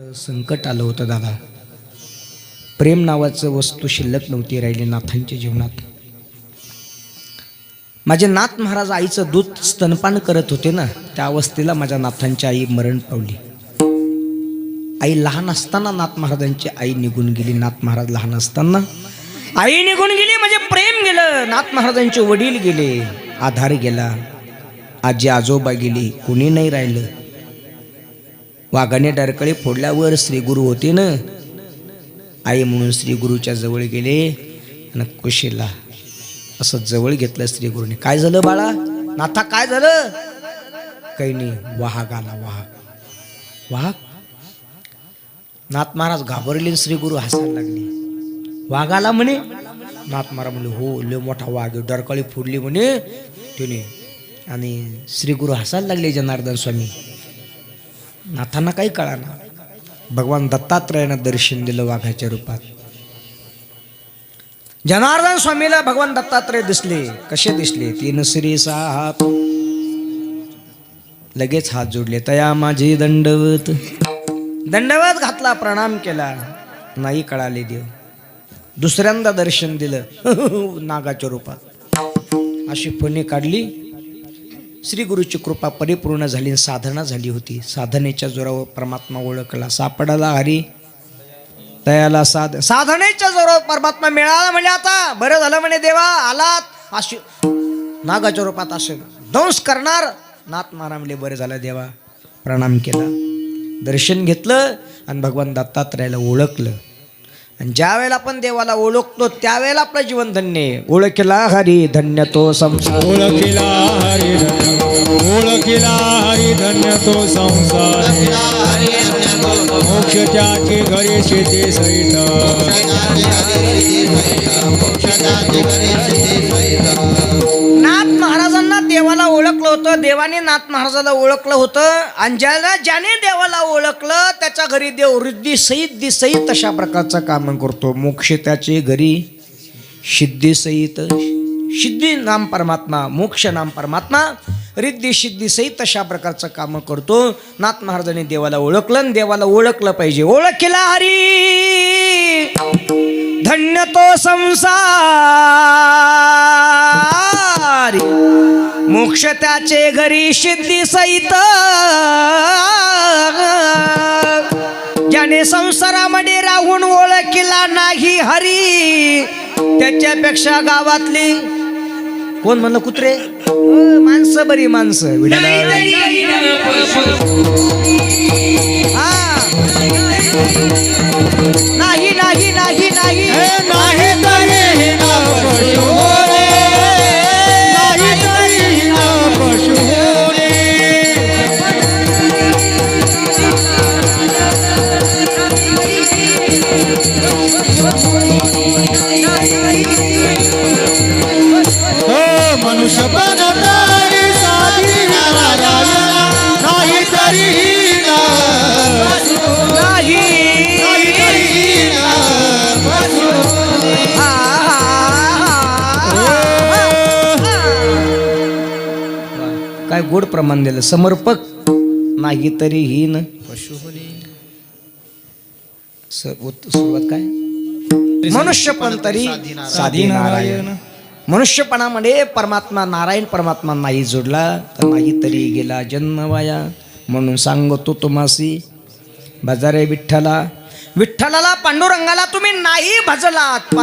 संकट आलं होतं दादा. प्रेम नावाचं वस्तू शिल्लक नव्हती राहिली नाथांच्या जीवनात. माझे नाथ महाराज आईचं दूध स्तनपान करत होते ना, त्या अवस्थेला माझ्या नाथांची आई मरण पावली. आई लहान असताना नाथ महाराजांची आई निघून गेली. नाथ महाराज लहान असताना आई निघून गेली, म्हणजे प्रेम गेलं. नाथ महाराजांचे वडील गेले, आधार गेला, आजी आजोबा गेली, कुणी नाही राहिलं. वाघाने डरकळे फोडल्यावर श्री गुरु होते ना, आई म्हणून श्री गुरुच्या जवळ गेले आणि कुशीला असं जवळ घेतलं श्री गुरुने. काय झालं बाळा? नाथा काय झालं? काही नाही, वाघ आला. वाघ? नाथ महाराज घाबरले. श्री गुरु हसायला लागले. वाघ आला म्हणे? नाथ महाराज म्हणले हो, लय मोठा वाघ, डरकळी फोडली म्हणे त्याने. आणि श्री गुरु हसायला लागले. जनार्दन स्वामी नाथांना काही कळाना. भगवान दत्तात्रयानं दर्शन दिलं वाघाच्या रूपात. जनार्दन स्वामीला भगवान दत्तात्रय दिसले. कसे दिसले? तीन श्री हात, लगेच हात जोडले. तया माझी दंडवत घातला, प्रणाम केला. नाही कळाले देव. दुसऱ्यांदा दर्शन दिलं नागाच्या रूपात. अशी फणी काढली. श्री गुरुची कृपा परिपूर्ण झाली, साधना झाली होती. साधनेच्या जोरावर परमात्मा ओळखला. सापडाला हरी तयाला साधनेच्या जोरावर परमात्मा मिळाला. म्हणजे आता बरं झालं म्हणे, देवा आलात. अशी नागाच्या रूपात असे दंश करणार. नाथ महाराज म्हणले बरं झालं देवा, प्रणाम केला, दर्शन घेतलं आणि भगवान दत्तात्रयाला ओळखलं. आणि ज्या वेळेला आपण देवाला ओळखतो त्यावेळेला आपलं जीवन धन्य. ओळखला हरी धन्य तो संसार. ओळखिला हरी धन्य तो संसार. मोक्ष त्याचे घरी शेती सहित. नाथ महाराजांना देवाला ओळखलं होतं, देवाने नाथ महाराजाला ओळखलं होतं. आणि ज्याने देवाला ओळखलं त्याच्या घरी देव रिद्धी सहित तशा प्रकारचं काम करतो. मोक्ष त्याचे घरी सिद्धी सहित. सिद्धी नाम परमात्मा, मोक्ष नाम परमात्मा, रिद्धी सिद्धी सहित तशा प्रकारचं काम करतो. नाथ महाराजांनी देवाला ओळखलं आणि देवाला ओळखलं पाहिजे. ओळखला हरी धन्य तो संसार. मोक्ष त्याचे घरी सिद्धी सहित. ज्याने संसारामध्ये राहून ओळखला नाही हरी, त्याच्यापेक्षा गावातली कोण म्हणलं कुत्रे? माणसं बरी माणसं. नाही नाही नाही नाही मनुष्य बनतारी साधी नाही तरी काय गोड प्रमाण दिलं. समर्पक नाही तरी हीन पशु होणे. सुरुवात काय? मनुष्य पण तरी साधी नारायण. मनुष्यपणामध्ये परमात्मा नारायण परमात्मा नाही जोडला तर नाही तरी गेला जन्म वाया. म्हणून सांगतो तुम्हासी बाजारे विठ्ठलाला पांडुरंगाला तुम्ही नाही भजलात,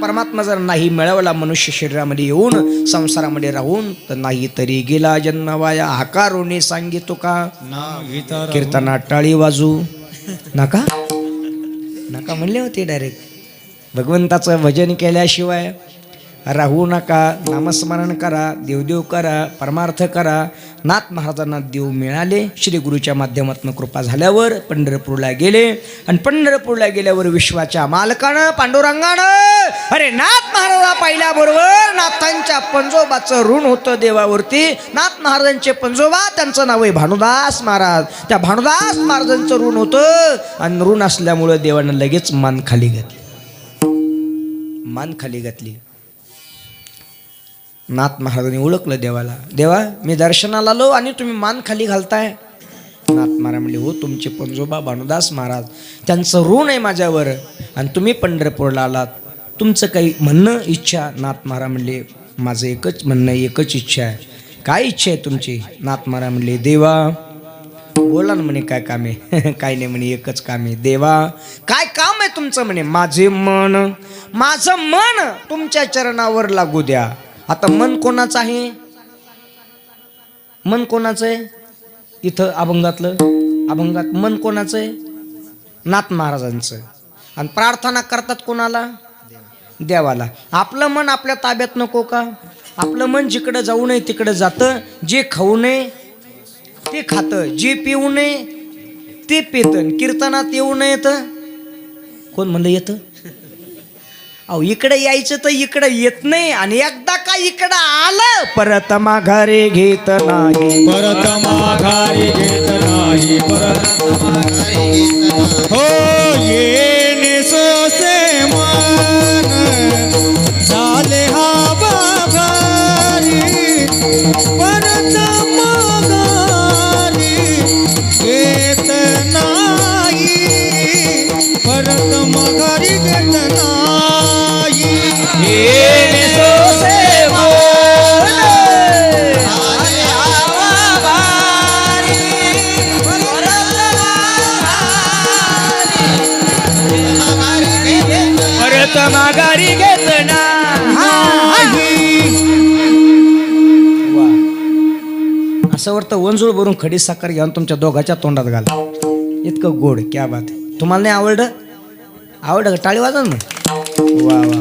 परमात्मा जर नाही मिळवला मनुष्य शरीरामध्ये येऊन संसारामध्ये राहून, तर नाही तरी गेला जन्म वाया. हाकारोने सांगितो का कीर्तना टाळी वाजू नका म्हणले होते डायरेक्ट. भगवंताचं भजन केल्याशिवाय राहू नका. नामस्मरण करा, देवदेव करा, परमार्थ करा. नाथ महाराजांना देव मिळाले. श्री गुरुच्या माध्यमातून कृपा झाल्यावर पंढरपूरला गेले. आणि पंढरपूरला गेल्यावर विश्वाच्या मालकानं पांडुरंगानं अरे नाथ महाराजा पाहिल्याबरोबर नाथांच्या पंजोबाचं ऋण होतं देवावरती. नाथ महाराजांचे पंजोबा, त्यांचं नाव आहे भानुदास महाराज. त्या भानुदास महाराजांचं ऋण होतं. आणि ऋण असल्यामुळं देवानं लगेच मान खाली घातली. नाथ महाराजांनी ओळखलं देवाला. देवा, मी दर्शनाला आलो आणि तुम्ही मान खाली घालताय. नाथ महाराज म्हणले हो तुमचे पंजोबा भानुदास महाराज त्यांचं ऋण आहे माझ्यावर आणि तुम्ही पंढरपूरला आलात तुमचं काही म्हणणं इच्छा नाथ महाराज म्हणले माझं एकच म्हणणं एकच इच्छा आहे काय इच्छा आहे तुमची नाथ महाराज म्हणले देवा बोला ना म्हणे काय काम आहे काय नाही म्हणे एकच काम आहे देवा काय काम आहे तुमचं म्हणे माझं मन तुमच्या चरणावर लागू द्या आता मन कोणाचं आहे मन कोणाचं आहे इथं अभंगात मन कोणाचं आहे नाथ महाराजांचं आणि प्रार्थना करतात कोणाला देवाला आपलं मन आपल्या ताब्यात नको का आपलं मन जिकडं जाऊ नये तिकडं जातं जे खाऊ नये ते खातं जे पिऊ नये ते पितं कीर्तनात येऊ नये तर कोण म्हणलं येतं अहो इकडे यायचं तर इकडे येत नाही आणि एकदा का इकडं आलं परत माघारे घेत नाही परत माघारी घेत नाही हो येणे सोसे मन झाले हा बाघारी परत माघारी घेत नाही परत माघारी घेत नाही येणे सोसे मन झाले हा बाघारी, परत माघारी घेत नाही. असं वाटतं वंजूळ भरून खडी साखर घेऊन तुमच्या दोघाच्या तोंडात घाला इतकं गोड क्या बात आहे तुम्हाला नाही आवडलं टाळी वाजवा ना वा वा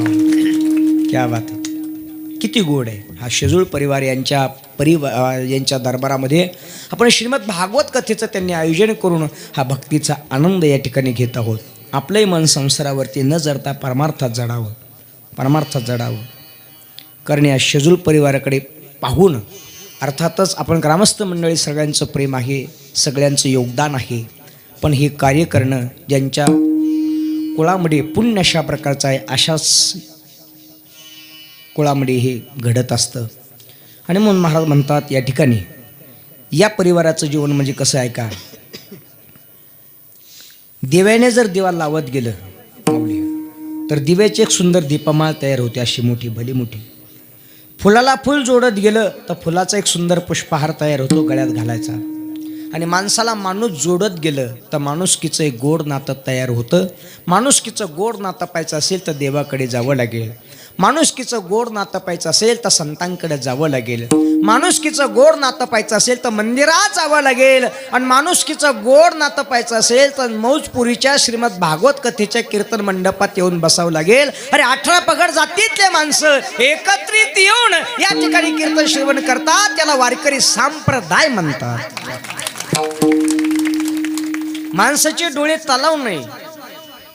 क्या बात आहे किती गोड आहे हा शेजूळ परिवार यांच्या दरबारामध्ये आपण श्रीमद भागवत कथेचं त्यांनी आयोजन करून हा भक्तीचा आनंद या ठिकाणी घेत आहोत आपलंही मन संसारावरती न जडता परमार्थात जडावं कारण या शेजूळ परिवाराकडे पाहून अर्थातच आपण ग्रामस्थ मंडळी सगळ्यांचं प्रेम आहे सगळ्यांचं योगदान आहे पण हे कार्य करणं ज्यांच्या कुळामध्ये पुण्य अशा प्रकारचं आहे अशाच कुळामध्ये हे घडत असतं आणि म्हणून महाराज म्हणतात या ठिकाणी या परिवाराचं जीवन म्हणजे कसं आहे का दिव्याने जर दिवा लावत गेलं माऊली तर दिव्याची एक सुंदर दीपमाळ तयार होते अशी मोठी भली मोठी फुलाला फुल जोडत गेलं तर फुलाचा एक सुंदर पुष्पहार तयार होतो गळ्यात घालायचा आणि माणसाला माणूस जोडत गेलं तर माणुसकीचं एक गोड नातं तयार होतं माणुसकीचं गोड नातं पाहायचं असेल तर देवाकडे जावं लागेल माणुसकीचं गोड नातं पाहायचं असेल तर संतांकडे जावं लागेल माणुसकीचं गोड नातं पाहायचं असेल तर मंदिरात जावं लागेल आणि माणुसकीचं गोड नातं पाहायचं असेल तर मौजपुरीच्या श्रीमद भागवत कथेच्या कीर्तन मंडपात येऊन बसावं लागेल अरे 18 पगड जातीतले माणसं एकत्रित येऊन या ठिकाणी कीर्तन श्रवण करतात त्याला वारकरी संप्रदाय म्हणतात माणसाचे डोळे तलाव नाही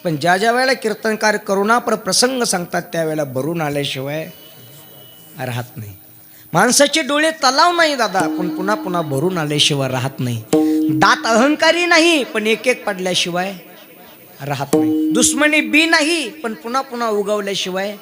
पण ज्या वेळेला कीर्तनकार करुणापर प्रसंग सांगतात त्यावेळेला भरून आल्याशिवाय राहत नाही माणसाचे डोळे तलाव नाही दादा पण पुन्हा पुन्हा भरून आल्याशिवाय राहत नाही दात अहंकारी नाही पण एक एक पडल्याशिवाय राहत नाही दुश्मनी बी नाही पण पुन्हा पुन्हा उगवल्याशिवाय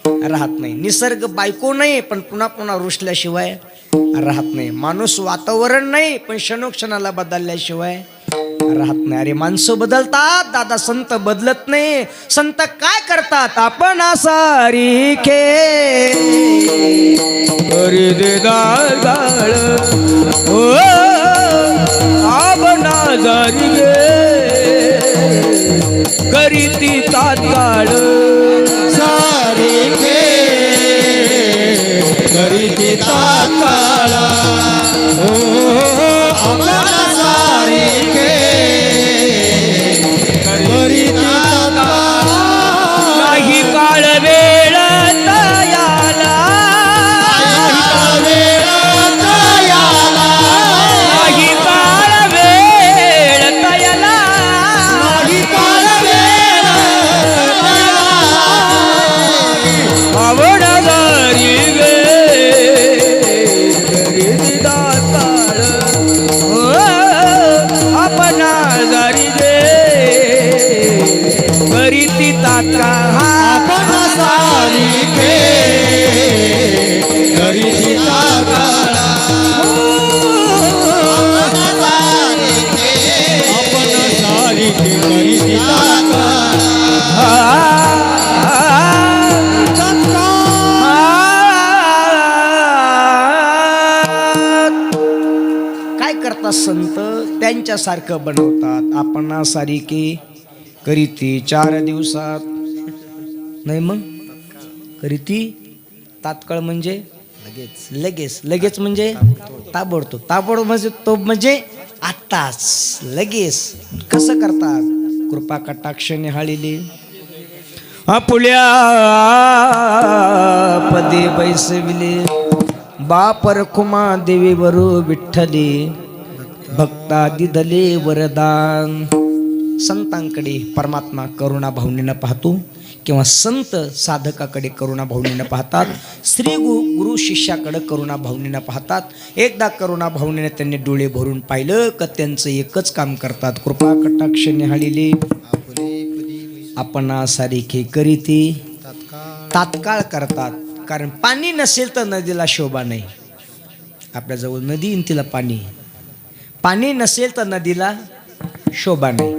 राहत नाही निसर्ग बायको नाही पण पुन्हा पुन्हा रुसल्याशिवाय राहत नाही माणूस वातावरण नाही पण क्षणोक्षणाला बदलल्याशिवाय राहत नाही अरे माणसं बदलतात दादा संत बदलत नाही संत काय करतात आपण सारीखे आपणा सारीखे करीती तात्काळ सारीखे करीती तात्काळ आपणा सारीखे काही काळ वेळ तयाला काही काळ वेळ तयाला आवड घरी गे आपण घरी गे करीती तात्काळ आपण सारीखे करीती तात्काळ त्यांच्या सारखं बनवतात. आपणा सारिके करीती 4 दिवसात. नाही मग करीती तात्काळ म्हणजे लगेच. लगेच लगेच म्हणजे ताबडतोब. ताबडतोब म्हणजे तो म्हणजे आत्ताच लगेच. कसं करतात? कृपा कटाक्ष निहाळिले आपुल्या पदे बैसविले. बाप रखुमा देवी वरू विठ्ठले भक्ता दिदले वरदान. संतांकडे परमात्मा करुणा भावनेनं पाहतो किंवा संत साधकाकडे करुणा भावनेनं पाहतात. श्री गुरु शिष्याकडे करुणा भावनेनं पाहतात. एकदा करुणा भावनेनं त्यांनी डोळे भरून पाहिलं का त्यांचं एकच काम करतात. कृपा कटाक्ष निहाळिले आपणा सारिखे करीती तात्काळ करतात. कारण पाणी नसेल तर नदीला शोभा नाही. आपल्याजवळ नदी येईन तिला पाणी. पाणी नसेल तर नदीला शोभा नाही.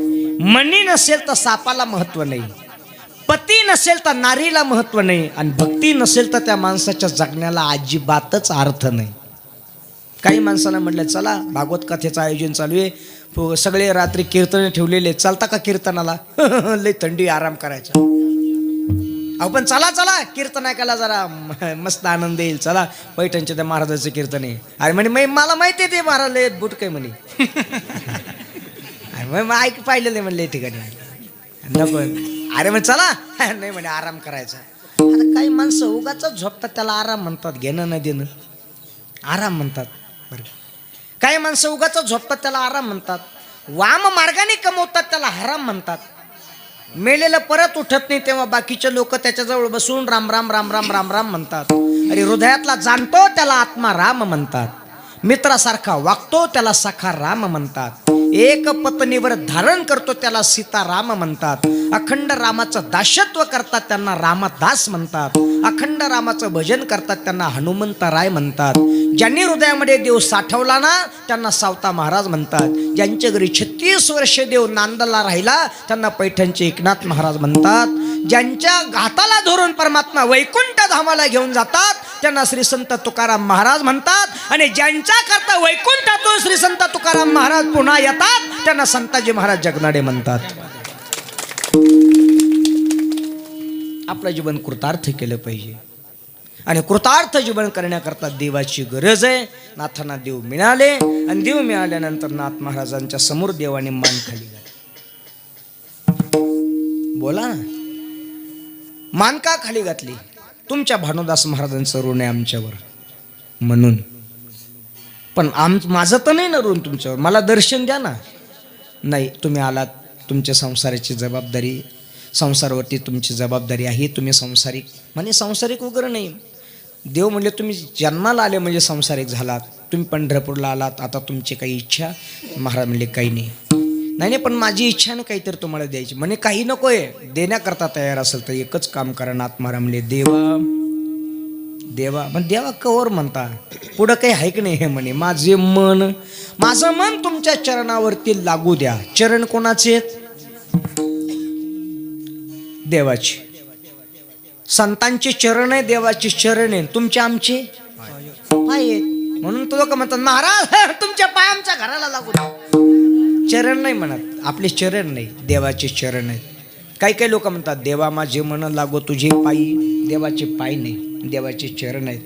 मनी नसेल तर सापाला महत्व नाही. पती नसेल तर नारीला महत्व नाही. आणि भक्ती नसेल तर त्या माणसाच्या जगण्याला अजिबातच अर्थ नाही. काही माणसाला म्हटलं चला भागवत कथेचं आयोजन चालू आहे, सगळे रात्री कीर्तन ठेवलेले, चालता का कीर्तनाला? लय थंडी, आराम करायचा. आपण चला चला कीर्तन ऐकायला जरा मस्त आनंद येईल. चला पैठणच्या त्या महाराजाचं कीर्तन आहे. अरे म्हणे मला माहिती आहे ते महाराज लय बुट काय म्हणे. मग ऐक पाहिलेलं आहे म्हणले ठिकाणी. नको. अरे मग चला. नाही म्हणे आराम करायचा. आता काही माणसं उगाच झोपतात त्याला आराम म्हणतात. घेणं न देणं आराम म्हणतात. बरं काही माणसं उगाच झोपतात त्याला आराम म्हणतात. वाम मार्गाने कमवतात त्याला हराम म्हणतात. मेलेलं परत उठत नाही तेव्हा बाकीचे लोक त्याच्याजवळ बसून राम राम राम राम राम राम म्हणतात. अरे हृदयातला जाणतो त्याला आत्मा राम म्हणतात. मित्रासारखा वागतो त्याला सखा राम म्हणतात. एक पत्नीवर धारण करतो त्याला सीता राम म्हणतात. अखंड रामाचं दासत्व करतात त्यांना रामदास म्हणतात. अखंड रामाचं भजन करतात त्यांना हनुमंत राय म्हणतात. ज्यांनी हृदयामध्ये देव साठवला ना त्यांना सावता महाराज म्हणतात. ज्यांच्या घरी 36 वर्ष देव नांदला राहिला त्यांना पैठणचे एकनाथ महाराज म्हणतात. ज्यांच्या घाताला धरून परमात्मा वैकुंठ धामाला घेऊन जातात त्यांना श्री संत तुकाराम महाराज म्हणतात. आणि ज्यांच्या करता वैकुंठातून श्री संत तुकाराम महाराज पुन्हा येतात त्यांना संताजी महाराज जगनाडे म्हणतात. आपलं जीवन कृतार्थ केलं पाहिजे. आणि कृतार्थ जीवन करण्याकरता देवाची गरज आहे. नाथांना देव मिळाले आणि देव मिळाल्यानंतर नाथ महाराजांच्या समोर देवाने मान खाली घातली. बोला मान का खाली घातली? तुमच्या भानुदास महाराजांचं ऋण आहे आमच्यावर म्हणून. पण माझं तर नाही ना ऋण तुमच्यावर. मला दर्शन द्या ना. नाही तुम्ही आलात, तुमच्या संसाराची जबाबदारी, संसारावरती तुमची जबाबदारी आहे. तुम्ही संसारिक म्हणजे संसारिक वगैरे नाही. देव म्हणले तुम्ही जन्माला आले म्हणजे संसारिक झालात. तुम्ही पंढरपूरला आलात, आता तुमची काही इच्छा? महाराज म्हणले काही नाही. नाही पण माझी इच्छा ना काहीतरी तुम्हाला द्यायची. म्हणे काही नको आहे, देण्याकरता तयार असेल तर एकच काम करा. नाथ महाराज म्हणले देवा देवा. पण देवा कवर म्हणता, पुढं काही आहे की नाही? हे म्हणे माझं मन तुमच्या चरणावरती लागू द्या. चरण कोणाचे? देवाचे. संतांचे चरण आहे, देवाचे चरण आहे. तुमचे आमचे पाय आहेत. म्हणून तो लोक म्हणतात महाराज तुमच्या पाय आमच्या घराला लागू द्या. चरण नाही म्हणत, आपले चरण नाही, देवाचे चरण आहेत. काही काही लोक म्हणतात देवा माझे मन लागो तुझे पायी. देवाचे पाय नाही, देवाचे चरण आहेत.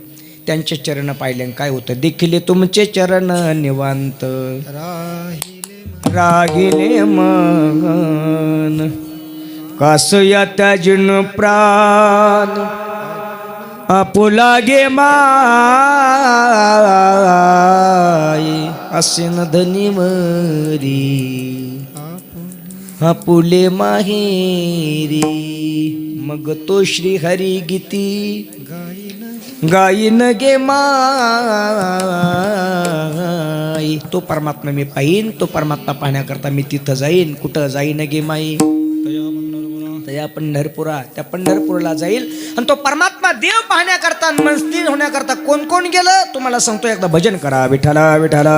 त्यांचे चरण पाहिल्याने काय होतं? देखील तुमचे चरण निवांत रागिले मन कासया त्याजिन प्राण आपुला गे माय असे न धनी मरी आपुले माहेरी. मग तो श्री हरी गीती गाईन गे माई. तो परमात्मा मी पाहीन, तो परमात्मा पाहण्याकरता मी तिथं जाईन. कुठं जाईन गे माई? त्या पंढरपुरा, त्या पंढरपूरला जाईल. आणि तो परमात्मा देव पाहण्याकरता, मनस्थिर होण्याकरता कोण कोण गेलं तुम्हाला सांगतो. एकदा भजन करा. विठ्ठला विठ्ठला.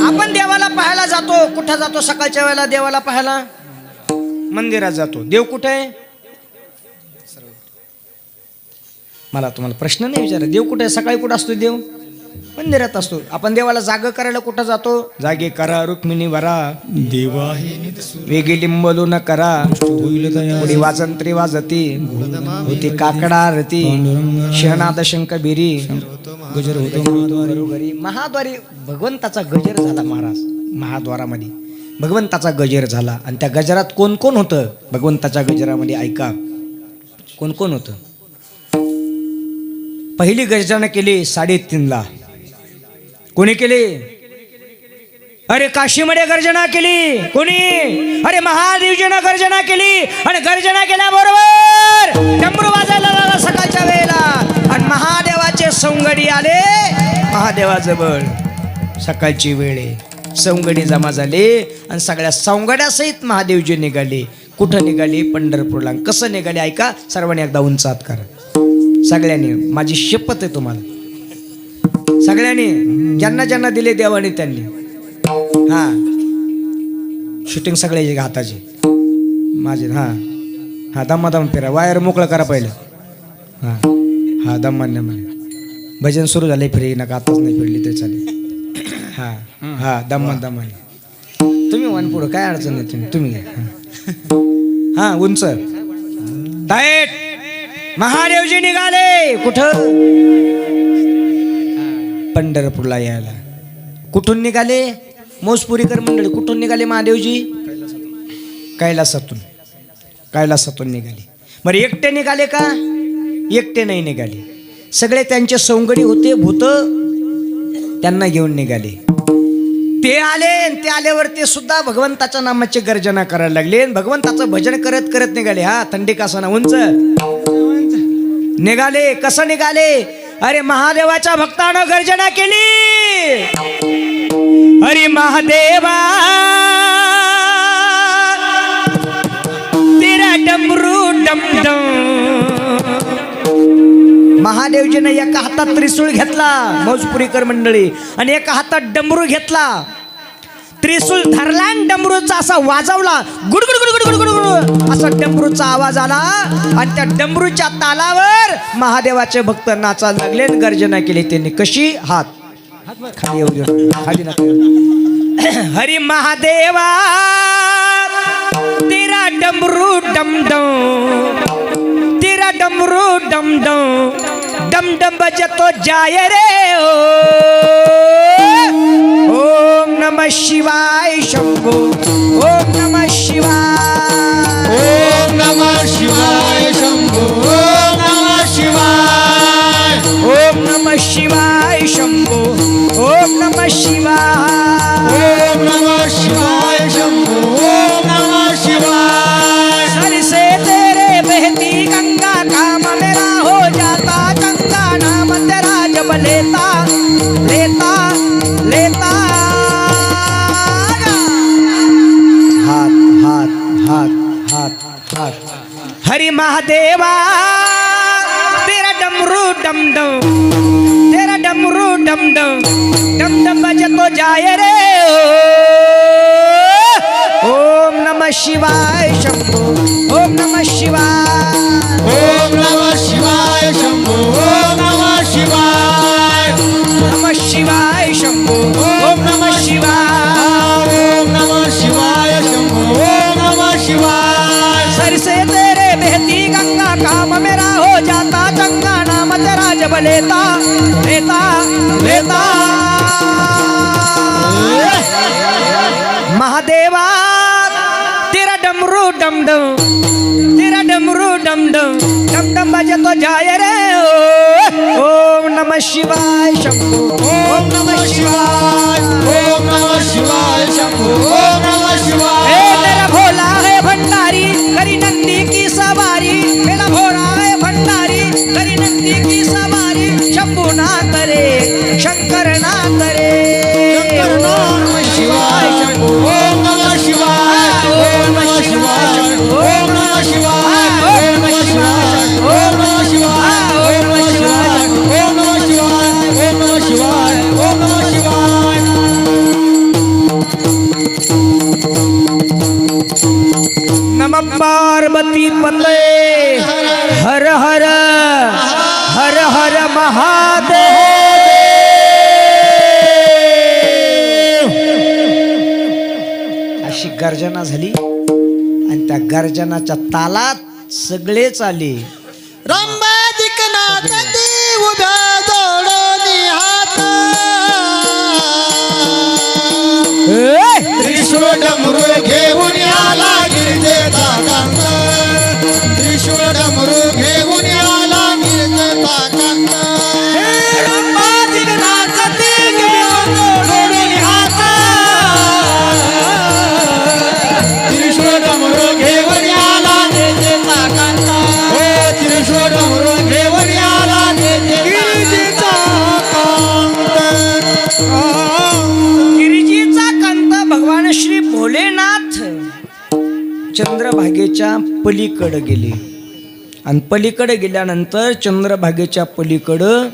आपण देवाला पाहायला जातो. कुठं जातो? सकाळच्या वेळेला देवाला पाहायला मंदिरात जातो. देव कुठे आहे? मला तुम्हाला प्रश्न नाही विचारा, देव कुठे आहे? सकाळी कुठं असतो देव? मंदिरात असतो. आपण देवाला जाग करायला कुठं जातो? जागे करा रुक्मिणी वरा, देवा वेगी लिंबलू न करा, पुढी वाजंत्री वाजती, होती काकडा आरती, शहनाद शंख बिरी, गजर होतो घरी. महाद्वारी भगवंताचा गजर झाला महाराज. महाद्वारामध्ये भगवंताचा गजर झाला आणि त्या गजरात कोण कोण होतं? भगवंताच्या गजरामध्ये ऐका कोण कोण होतं. पहिली गर्जना केली 3:30ला. कोणी केली? अरे काशीमध्ये गर्जना केली. कोणी? अरे महादेवजीनं गर्जना केली. आणि गर्जना केल्याबरोबर डमरू वाजायला लागला सकाळच्या वेळेला. आणि महादेवाचे सौंगडी आले महादेवाजवळ. सकाळची वेळ आहे, सौंगडी जमा झाले आणि सगळ्या सौंगड्यासहित महादेवजी निघाले. कुठं निघाले? पंढरपूरला. कसं निघाले ऐका, सर्वांनी एकदा उंच हात करा. सगळ्यांनी, माझी शपथ आहे तुम्हाला, सगळ्यांनी ज्यांना ज्यांना दिले देवाने त्यांनी. हा शूटिंग सगळ्याची हाताची माझे. हा हा दम फिरा, वायर मोकळं करा पहिलं. हा हा दमान्य म्हणे भजन सुरू झाले. फिरे नका, आताच नाही फिरली तरी चालेल. हा हा दमाने तुम्ही वन पुढं, काय अडचण नाही. तुम्ही घ्या. हा उंच टाईट. महादेवजी निघाले कुठं? पंढरपूरला यायला. कुठून निघाले? मौजपुरीकर मंडळी. कुठून निघाले महादेवजी? कैलासातून. कैलासातून निघाले. बरं एकटे निघाले का? एकटे नाही निघाले. सगळे त्यांचे सौंगडी होते, भूत त्यांना घेऊन निघाले. ते आले. ते आल्यावर ते सुद्धा भगवंताच्या नामाची गर्जना करायला लागले. भगवंताचं भजन करत करत निघाले. हा थंडी कासाना उंच निघाले. कसं निघाले? अरे महादेवाच्या भक्तानं गर्जना केली. अरे महादेवा तेरा डमरू डम डम. महादेवजीने एका हातात त्रिशूळ घेतला मौजपुरीकर मंडळी, आणि एका हातात डमरू घेतला. त्रिशूल धरला आणि डमरूचा असा वाजवला. गुडगुड गुडगुड गुडगुड असा डमरूचा आवाज आला. आणि त्या डमरूच्या तालावर महादेवाचे भक्त नाचायला लागले, गर्जना केली त्यांनी. कशी? हात खाली येऊ दे, खाली नका. हरी महादेवा तेरा डमरू डम डम, तेरा डमरू डम डम, डम डम बजतो जाय रे. ओम नमः शिवाय शंभो. ओम नमः शिवाय. ओम नमः शिवाय शंभो. ओम नमः शिवाय. ओम नमः शिवाय शंभो. ओम नमः शिवाय. ओम नमः शिवाय शंभो. ओम नमः शिवाय. सर से तेरे बहती गंगा, काम मेरा हो जाता गंगा, नाम तेरा जब लेता लेता लेता. हाथ हाथ हाथ हाथ हाथ. हरि महादेवा तेरा डमरू डम डम, तेरा डमरू डम डम, डम डम बजतो जाय रे. ओम नमः शिवाय शंभो. ओम नमः शिवाय. ओम नमः शिवाय शंभो. ओम नमः शिवाय. नमः शिवाय शंभो. ओम नमः शिवाय. ओम नमः शिवाय शंभो. ओम नमः शिवाय. सर से तेरे बहती गंगा, काम मेरा हो जाता चंगा, नाम तेरा जब लेता लेता लेता. महादेवा तेरा डमरू डम डम, तेरा डमरू डम डम, डम डम बजतो जाय रे. ओम नमः शिवाय शंभो. ओम नमः शिवाय. ओम नमः शिवाय शंभो. ओम नमः शिवाय. मेरा भोला है भंडारी, करी नंदी की सवारी. मेरा भोला है भंडारी, करी नंदी की सवारी. शंभू ना करे, शंकर ना करे. ओम नमः शिवाय शंभो. ओम नमः शिवाय. ओम नमः शिवाय. ओम नमः शिवाय. ओम नमः शिवाय. ओम नमः शिवाय. ओम नमः शिवाय. ओम नमः शिवाय. ओम नमः शिवाय. ओम नमः शिवाय. नमः पार्वती पते. हर हर हर गर्जना झाली आणि त्या गर्जनाच्या तालात सगळेच आले. रंबादिक नाचती उभ्या जोडोनी हात त्रिशूळ डमरू घेऊन आला गिरजेचा कांत त्रिशूळ डमरू घेऊन आला गिरजेचा कांत रंबादिक नाचती उभ्या जोडोनी हात त्रिशूळ डमरू घेऊन आला गिरजेचा कांत त्रिशूळ डमरू घेऊन आला गिरजेचा कांत गिरिजीचा कांत भगवान श्री भोलेनाथ चंद्रभागेच्या पलीकडे गेले आणि पलीकडे गेल्यानंतर चंद्रभागेच्या पलीकडं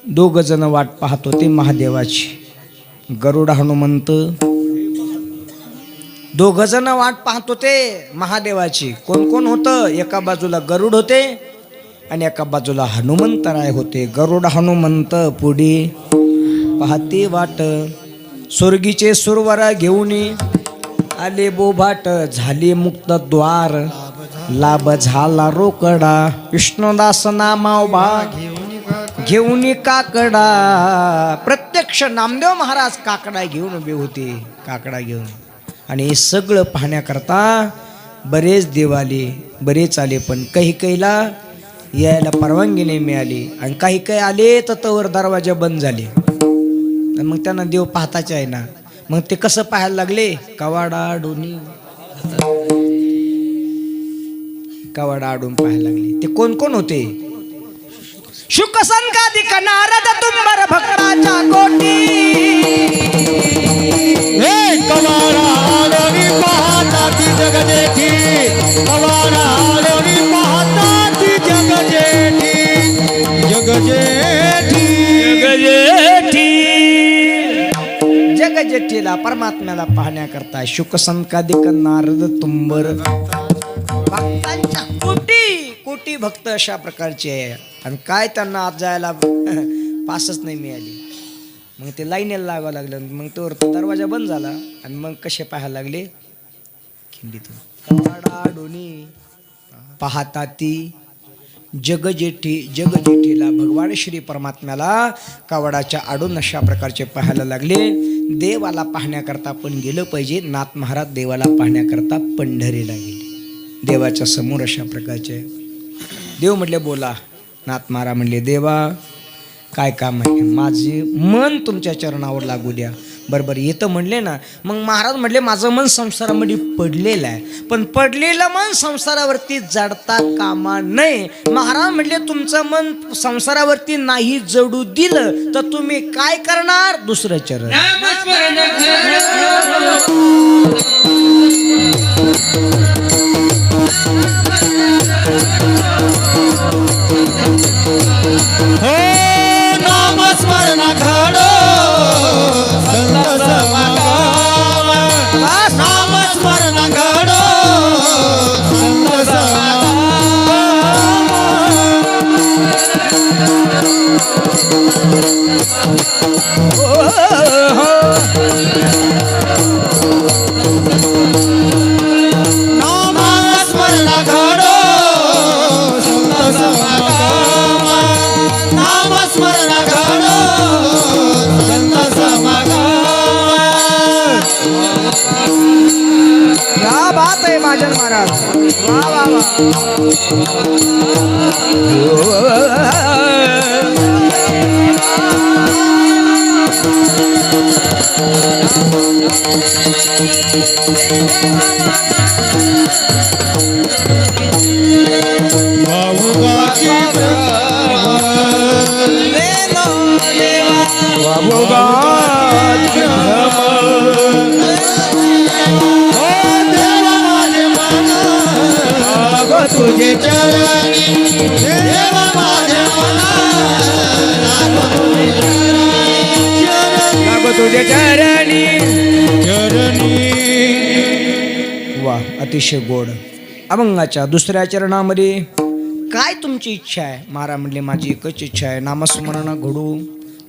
दोघ जण वाट पाहत होते महादेवाची. गरुड हनुमंत दोघ जण वाट पाहत होते महादेवाची. कोण कोण होतं? एका बाजूला गरुड होते आणि एका बाजूला हनुमंतराय होते. गरुड हनुमंत पुढे पाहते वाट. स्वर्गीचे सुरवरा घेऊन आले बोभाट झाले मुक्त द्वार लाभ झाला रोकडा विष्णुदास नामावबा घेऊन काकडा. प्रत्यक्ष नामदेव महाराज काकडा घेऊन उभे होते. काकडा घेऊन आणि हे सगळं पाहण्याकरता बरेच देव आले बरेच आले पण काही काहीला यायला परवानगी नाही मिळाली आणि काही काही आले तर तवर दरवाजे बंद झाले. मग त्यांना देव पाहताच आहे ना. मग ते कसं पाहायला लागले? कवाडा आडून कवाडा आडून पाहायला लागले. ते कोण कोण होते? शुक संकादिक नारद तुंबर भक्ताच्या कोटी कवारा आलोनी पाहता ती जगजेठी कवारा आलोनी पाहता ती जगजेठी जगजेठी जगजेठी जगजेठीला परमात्म्याला पाहण्याकरता शुकसंकादिक नारद तुंबर भक्तांच्या कोटी कोटी भक्त अशा प्रकारचे आहे. आणि काय त्यांना आज जायला पासच नाही मिळाली. मग ते लाईनीला लागावं लागलं. मग तो दरवाजा बंद झाला आणि मग कसे पाहायला लागले? खिंडीतून कवाडा डोनी पाहता ती जगजेठी. जगजेठीला भगवान श्री परमात्म्याला कावडाच्या आडून अशा प्रकारचे पाहायला लागले. देवाला पाहण्याकरता पण गेलं पाहिजे. नाथ महाराज देवाला पाहण्याकरता पंढरीला गेले. देवाच्या समोर अशा प्रकारचे देव म्हटले बोला. नाथ महाराज म्हणले देवा काय काम आहे? माझे मन तुमच्या चरणावर लागू द्या. बरोबर येतं म्हणले ना. मग महाराज म्हटले माझं मन संसारामध्ये पडलेलं आहे पण पडलेलं मन संसारावरती जडता कामा नये. महाराज म्हटले तुमचं मन संसारावरती नाही जडू दिलं तर तुम्ही काय करणार? दुसरं चरण हो नामस्मरण घडो संत समागम नामस्मरण घडो संत नामस्मरण घडो संत समागम नामस्मरण घडो संत समागम. क्या बात आहे महाजन महाराज. वा वा तुझे चरणी देव माझे लागो तुझे चरणी चरणी. वा अतिशय गोड. अभंगाच्या दुसऱ्या चरणामध्ये काय तुमची इच्छा आहे? महाराज म्हणले माझी एकच इच्छा आहे नामस्मरण घडू.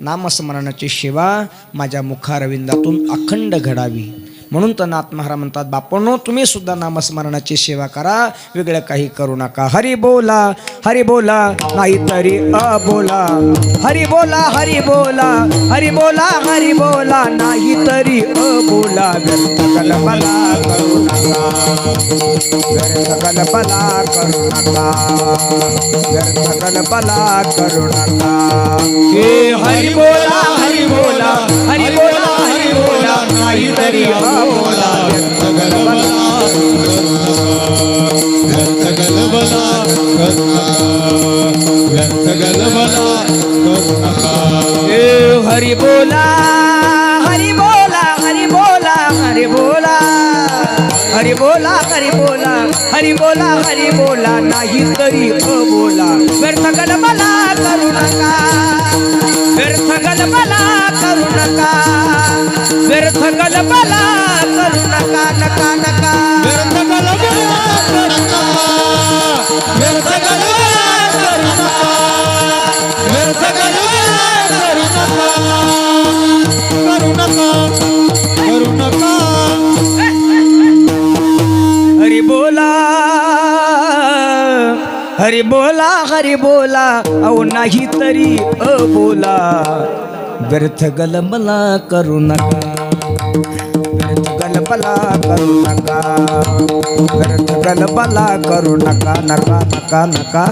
नामस्मरणाची सेवा माझ्या मुखारविंदातून अखंड घडावी. म्हणून तर नाथ महाराज म्हणतात, बापांनो तुम्ही सुद्धा नामस्मरणाची सेवा करा, वेगळं काही करू नका. हरी बोला नाही तरी बोला, हरी बोला हरी बोला हरी बोला हरी बोला नाही तरी बोला. व्यर्थ गलबला करू नका, व्यर्थ गलबला करू नका, व्यर्थ गलबला करू नका. हे हरी बोला हरी बोला हरी बोला हरी बोला नाही तरी बोला. व्यर्थ गलबला व्यर्थ गलबला करू नका, व्यर्थ गलबला करू नका. हे हरी बोला हरी बोला हरी बोला हरी बोला हरी बोला हरी बोला हरी बोला हरी बोला नाही तरी बोला. व्यर्थ गलबला करू नका, व्यर्थ गलबला करू नका, व्यर्थ गलबला करू नका, नका नका. व्यर्थ गलबला करू नका, व्यर्थ गलबला करू नका, व्यर्थ गलबला करू नका, करू नका, करू नका. हरी बोला हरी बोला हरी बोला अहो नाही तरी बोला. व्यर्थ गलबला करू नका, व्यर्थ गलबला करू नका, व्यर्थ गलबला करू नका, नका नका नका.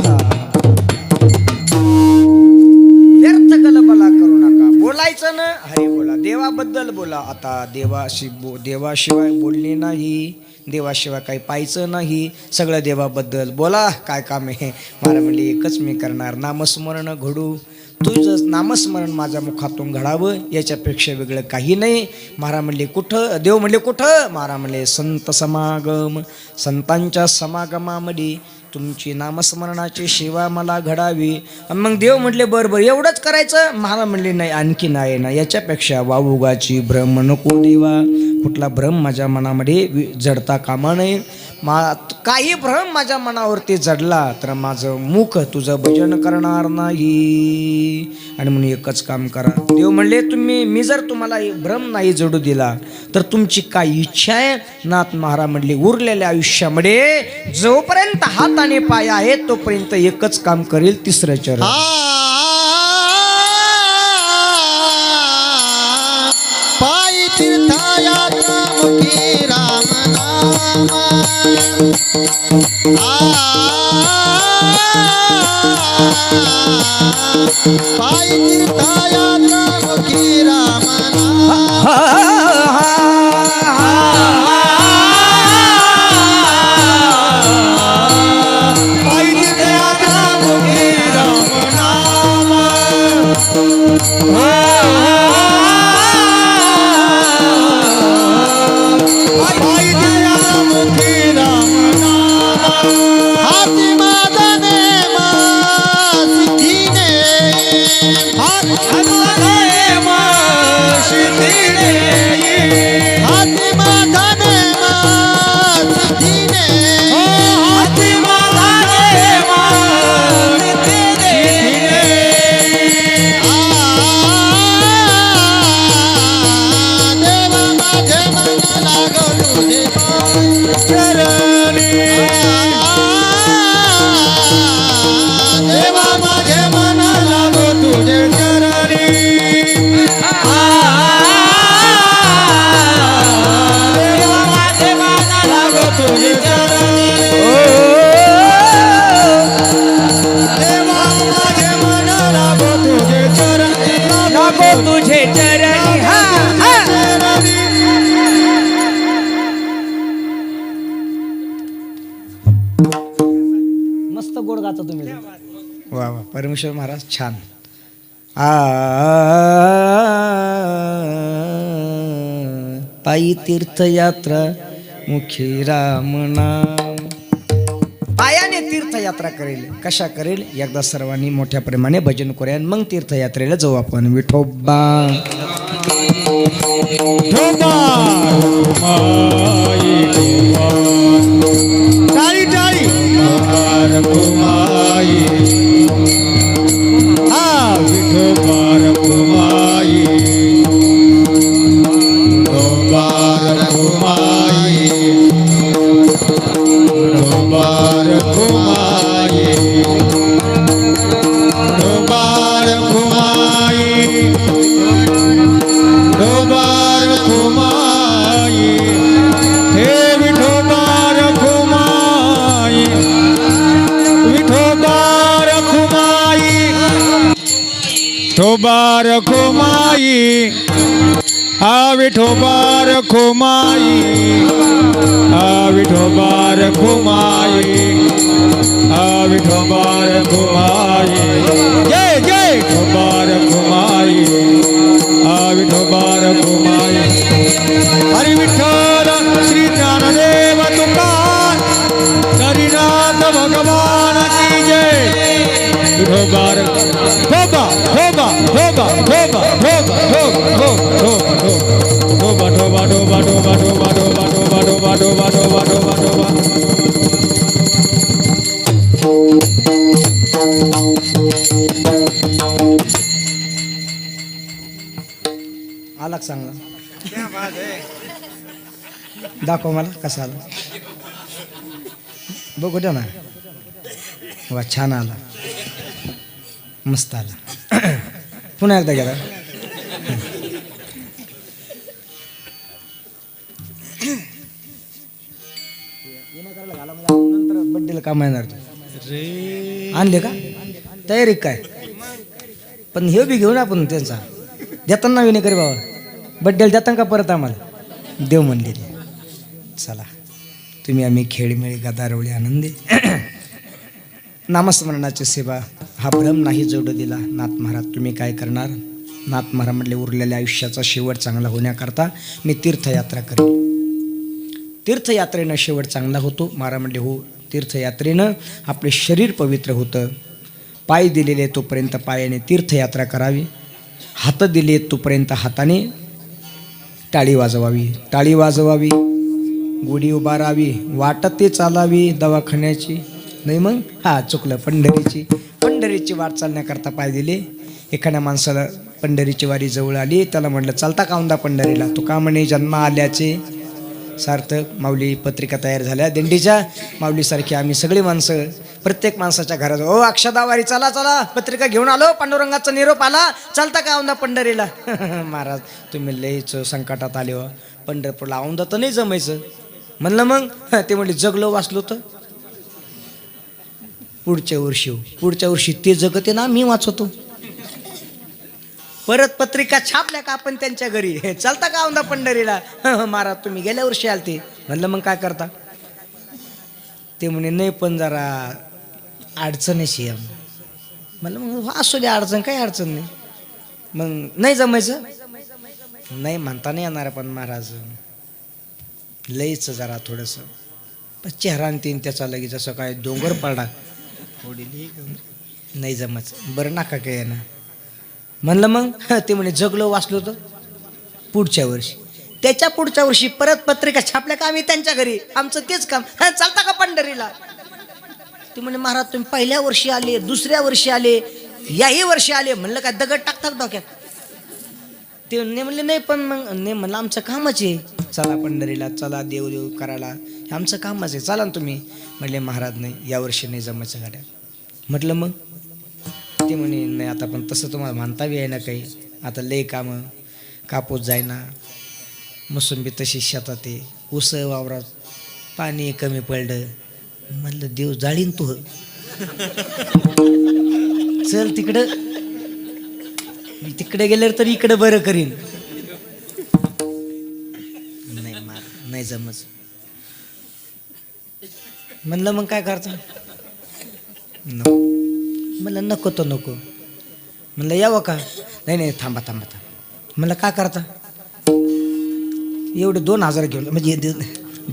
व्यर्थ गलबला करू नका. बोलायचं ना हरी बोला, देवाबद्दल बोला. आता देवाशिवाय बोलणे नाही, देवाशिवाय काही पाहायचं नाही, सगळं देवाबद्दल बोला. काय काम आहे? महाराज म्हणले एकच मी करणार, नामस्मरण घडू. तुझं नामस्मरण माझ्या मुखातून घडावं, याच्यापेक्षा वेगळं काही नाही. महाराज म्हणले कुठं? देव म्हणले कुठं? महाराज म्हणले संत समागम, संतांच्या समागमामध्ये तुमची नामस्मरणाची सेवा मला घडावी. मग देव म्हटले बरं एवढंच करायचं? महाराज म्हणले नाही, आणखी नाही ना, याच्यापेक्षा वावुगाची भ्रम नको देवा. कुठला भ्रम माझ्या मनामध्ये जडता कामा नये. काही भ्रम माझ्या मनावरती जडला तर माझं मुख तुझं भजन करणार नाही. आणि म्हणून एकच काम करा. देव म्हणले मी जर तुम्हाला भ्रम नाही जडू दिला तर तुमची काय इच्छा आहे? नाथ महाराज म्हणले उरलेल्या आयुष्यामध्ये जोपर्यंत हात आणि पाय आहेत तोपर्यंत एकच काम करेल, तिसरं चरण. पायी तीर्थयात्रा मुखी राम नाम, पायी तीर्थयात्रा मुखी राम नाम. पायी तीर्थयात्रा मुखी राम नाम. हाती माझा नेम सिद्धीने, हाती माझा नेम सिद्धीने, हाती माझा नेम सिद्धीने, हाती माझा नेम सिद्धीने. देवा माझे मन लागो तुझे चरणी, देवा माझे मन लागो तुझे चरणी, देवा माझे मन लागो तुझे चरणी, देवा माझे मन लागो तुझे चरणी, लागो तुझे चरणी. हा मस्त गोड गाता तुम्ही. वा वा, परमेश्वर महाराज छान. पायी तीर्थयात्रा मुखी राम नाम. पायाने तीर्थयात्रा करेल. कशा करेल? एकदा सर्वांनी मोठ्या प्रेमाने भजन करूया, मग तीर्थयात्रेला जाऊ आपण. विठोबा टाळी टाळी कुमाई, हा विठोबार कुमाई, विठोबार माई विठोबा रखो माई विठोबा रखो माई विठोबा रखो माई जय जय विठोबा रखो माई विठोबा रखो माई हरी विठ्ठल श्री ज्ञानदेव तुकार हरिनाथ भगवान की जय विठोबा ठोबा ठोबा ठोबा ठोबा ठोबा ठोबा ठोबा ठोबा ठोबा ठोबा ठोबा ठोबा ठोबा ठोबा ठोबा ठोबा ठोबा आला का चांगला दाखव मला कसा आला बघू द्या ना वा छान आला मस्त आला पुन्हा एकदा गेला नंतर बड्डेला काम येणार तू आणले का तयारी काय पण हे बी घेऊन आपण त्यांचा देताना विनय करे बाबा बड्डेला देता का परत आम्हाला देव म्हणले चला तुम्ही आम्ही खेळमेळी गदारवळी आनंदी नामस्मरणाची सेवा हा भ्रम नाही जोडू दिला नाथ महाराज तुम्ही काय करणार नाथ महाराज म्हटले उरलेल्या आयुष्याचा शेवट चांगला होण्याकरता मी तीर्थयात्रा करेन तीर्थयात्रेनं शेवट चांगला होतो महाराज म्हटले हो तीर्थयात्रेनं आपले शरीर पवित्र होतं पाय दिलेले तोपर्यंत पायाने तीर्थयात्रा करावी हात दिले तोपर्यंत हाताने टाळी वाजवावी गुढी उभारावी वाटते चालावी दवाखान्याची नाही मग हा चुकलं पंढरीची वाट चालण्याकरता पाय दिले एखाद्या माणसाला पंढरीची वारी जवळ आली त्याला म्हटलं चालता का औंदा पंढरीला तो का म्हणे जन्म आल्याचे सार्थक माऊली पत्रिका तयार झाल्या दिंडीच्या माऊलीसारखी आम्ही सगळी माणसं प्रत्येक माणसाच्या घरात ओ अक्षदा वारी चला चला पत्रिका घेऊन आलो पांडुरंगाचा निरोप आला चालता का औंदा पंढरीला महाराज तुम्ही लयच संकटात आले हो पंढरपूरला औंदा तर नाही जमायचं म्हणलं मग ते म्हणले जगलो वाचलो तर पुढच्या वर्षी ते जगते ना मी वाचवतो परत पत्रिका छापल्या का आपण त्यांच्या घरी चालता का औंदा पंढरीला महाराज तुम्ही गेल्या वर्षी आलते म्हणलं मग काय करता ते म्हणे नाही पण जरा अडचणीशी म्हणलं मग असू द्या अडचण काही अडचण नाही मग नाही जमायचं नाही म्हणता नाही येणार पण महाराज लईच जरा थोडंसं चेहरा आणि तीन त्याचा लगेच असं काय डोंगर पडला थोडी नाही जमायचं बरं नका काय येणार म्हणलं मग ते म्हणे जगलो वाचलो तर पुढच्या वर्षी त्याच्या पुढच्या वर्षी परत पत्रिका छापल्या का आम्ही त्यांच्या घरी आमचं तेच काम चालता का पंढरीला ते म्हणे महाराज तुम्ही पहिल्या वर्षी आले दुसऱ्या वर्षी आले याही वर्षी आले म्हणलं काय दगड टाकतात डोक्यात ते नाही म्हणले नाही पण मग नाही म्हणलं आमचं कामच आहे चला पंढरीला चला देव देव करायला हे आमचं कामच आहे चला ना तुम्ही म्हणले महाराज नाही यावर्षी नाही जमायचं गाड्या म्हटलं मग ते म्हणे नाही आता पण तसं तुम्हाला म्हणता बी आहे ना काही आता लय कामं कापूस जायना मोसंबी तशी शेतात आहे ऊस वावरात पाणी कमी पडलं म्हणलं देव जाळीन तू चल तिकडे गेल्यावर तर इकडे बरं करीन नाही जमच म्हणलं मग काय करता म्हणलं नको तो नको म्हणलं यावं का नाही थांबा म्हणलं काय करता एवढे 2000 घेऊन म्हणजे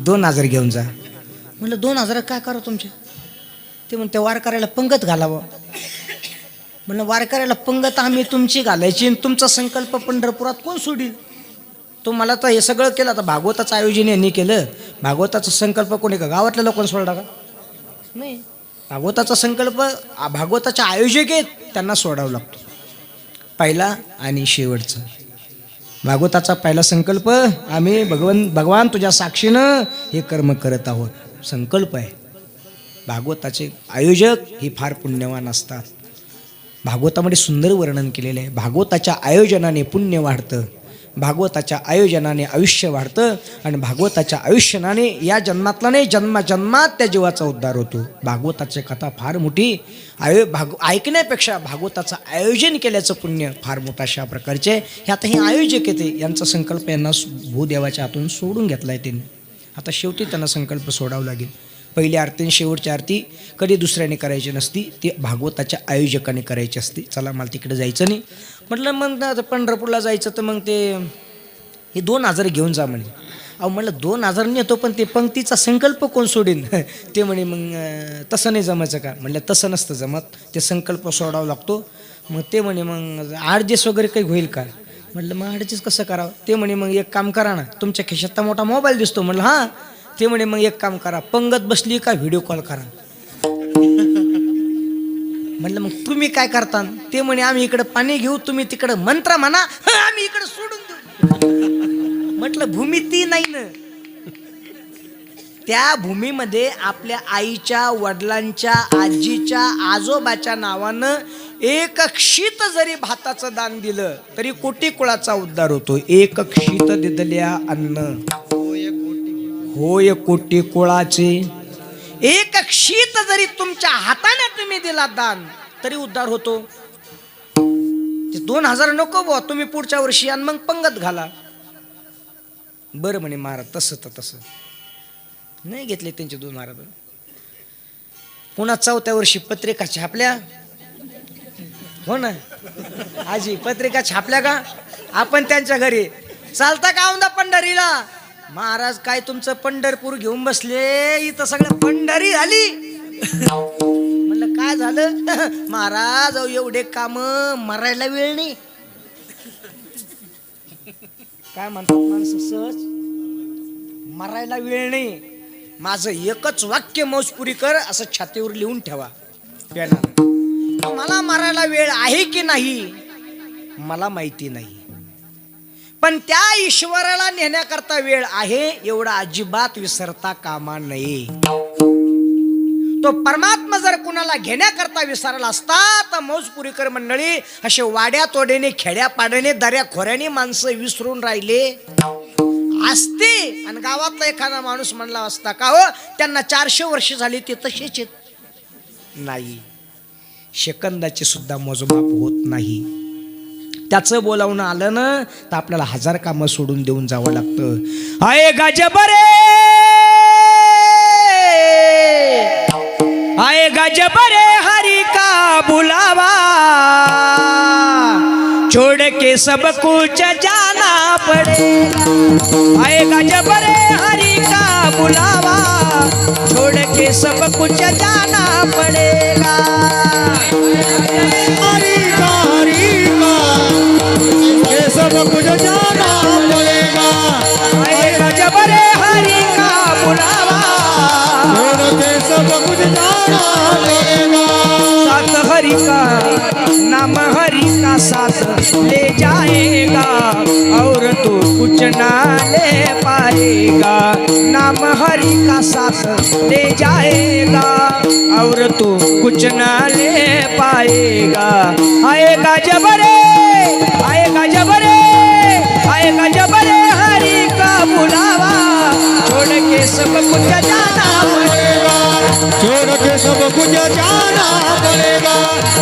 2000 घेऊन जा म्हणलं 2000 काय करा तुमच्या ते म्हणते वार करायला पंगत घालावं म्हणलं वार करायला पंगत आम्ही तुमची घालायची आणि तुमचा संकल्प पंढरपुरात कोण सोडील तुम्हाला तर हे सगळं केलं आता भागवताचं आयोजन यांनी केलं भागवताचा संकल्प कोणी का गावातल्या लोकांना सोडला का नाही भागवताचा संकल्प भागवताचे आयोजक आहेत त्यांना सोडावा लागतो पहिला आणि शेवटचा भागवताचा पहिला संकल्प आम्ही भगवान तुझ्या साक्षीनं हे कर्म करत आहोत संकल्प आहे भागवताचे आयोजक हे फार पुण्यवान असतात भागवतामध्ये सुंदर वर्णन केलेलं आहे भागवताच्या आयोजनाने पुण्य वाढतं भागवताच्या आयोजनाने आयुष्य वाढतं आणि भागवताच्या आयुष्याने या जन्मातला नाही जन्मात त्या जीवाचा उद्धार होतो. भागवताची कथा फार मोठी. ऐकण्यापेक्षा भागवताचं आयोजन केल्याचं पुण्य फार मोठं अशा प्रकारचे. हे आता हे आयोजक येते यांचा संकल्प यांना भूदेवाच्या हातून सोडून घेतला आहे त्यांनी. आता शेवटी त्यांना संकल्प सोडावा लागेल. पहिली आरती आणि शेवटची आरती कधी दुसऱ्याने करायची नसती, ती भागवताच्या आयोजकाने करायची असते. चला मला तिकडे जायचं नाही म्हटलं. मग पंढरपूरला जायचं तर मग ते हे 2000 घेऊन जा म्हणे. अहो म्हटलं 2000 नेतो पण ते पंक्तीचा संकल्प कोण सोडेन. ते म्हणे मग तसं नाही जमायचं का. म्हटलं तसं नसतं जमत, ते संकल्प सोडावा लागतो. मग ते म्हणे मग 8 दिवस वगैरे काही होईल का. म्हटलं मग 8 दिवस कसं करावं. ते म्हणे मग एक काम करा ना, तुमच्या खिशात तर मोठा मोबाईल दिसतो. म्हटलं हां. ते म्हणे मग एक काम करा, पंगत बसली का व्हिडिओ कॉल करा. म्हटलं मग तुम्ही काय करता. ते म्हणे आम्ही इकडं पाणी घेऊ, तुम्ही तिकडं मंत्र म्हणा, आम्ही इकडं सोडून देऊ. म्हटलं भूमी ती नाही ना. त्या भूमीमध्ये आपल्या आईच्या, वडिलांच्या, आजीच्या, आजोबाच्या नावानं एक शीत जरी भाताचं दान दिलं तरी कोटी कुळाचा उद्धार होतो. एक शीत दिदल्या अन्न होय कोटी कुळाचे. एक शीत जरी तुमच्या हाताने तुम्ही दिला दान तरी उद्धार होतो. ते 2000 नको बुवा, तुम्ही पुढच्या वर्षी आणि मग पंगत घाला. बरं म्हणे महाराज तसं तर तसं. नाही घेतले त्यांचे 2 महाराज. पुन्हा 4थ्या वर्षी पत्रिका छापल्या. हो ना आजी, पत्रिका छापल्या का आपण त्यांच्या घरी. चालता का औंदा पंढरीला. महाराज काय तुमचं पंढरपूर घेऊन बसले, इथं सगळं पंढरी झाली. म्हणलं काय झालं. महाराज एवढे काम, मरायला वेळ नाही. काय म्हणतात माणसं सहज, मरायला वेळ नाही. माझं एकच वाक्य मौजपुरी कर असं छातीवर लिहून ठेवा पेनानं. मला मरायला वेळ आहे की नाही मला माहिती नाही, पण त्या ईश्वराला नेण्याकरता वेळ आहे एवढा अजिबात विसरता कामा नये. तो परमात्मा जर कुणाला घेण्याकरता विसरला असता तर मौजपुरीकर मंडळी असे वाड्या तोड्याने, खेड्या पाड्याने, दऱ्या खोऱ्याने माणसं विसरून राहिले असते. आणि गावातला एखादा माणूस म्हणला असता का हो त्यांना 400 वर्ष झाली ते तसेच नाही. सेकंदाचे सुद्धा मोजमाप होत नाही. त्याचं बोलावणं आलं ना तर आपल्याला 1000 कामं सोडून देऊन जावं लागतं. आये गजब रे, आये गजब रे हरि का बुलावा, छोड़ के सब कुछ जाना पड़ेगा. आये गजब रे हरि का बुलावा, छोड़ के सब कुछ जाना पड़ेगा. सब कुछ जाना पड़ेगा. आए गजब रे हरि का बुलावा, सब कुछ जाना पड़ेगा. साथ हरि का नाम, हरि का साथ ले जाएगा और तू कुछ ना ले पाएगा. नाम हरि का साथ ले जाएगा और तू कुछ ना ले पाएगा. आएगा जब रे, आएगा जब रे, आएगा जब रे हरि का बुलावा, छोड़ के सब कुछ जाना पड़ेगा. छोड़ के सब कुछ जाना पड़ेगा.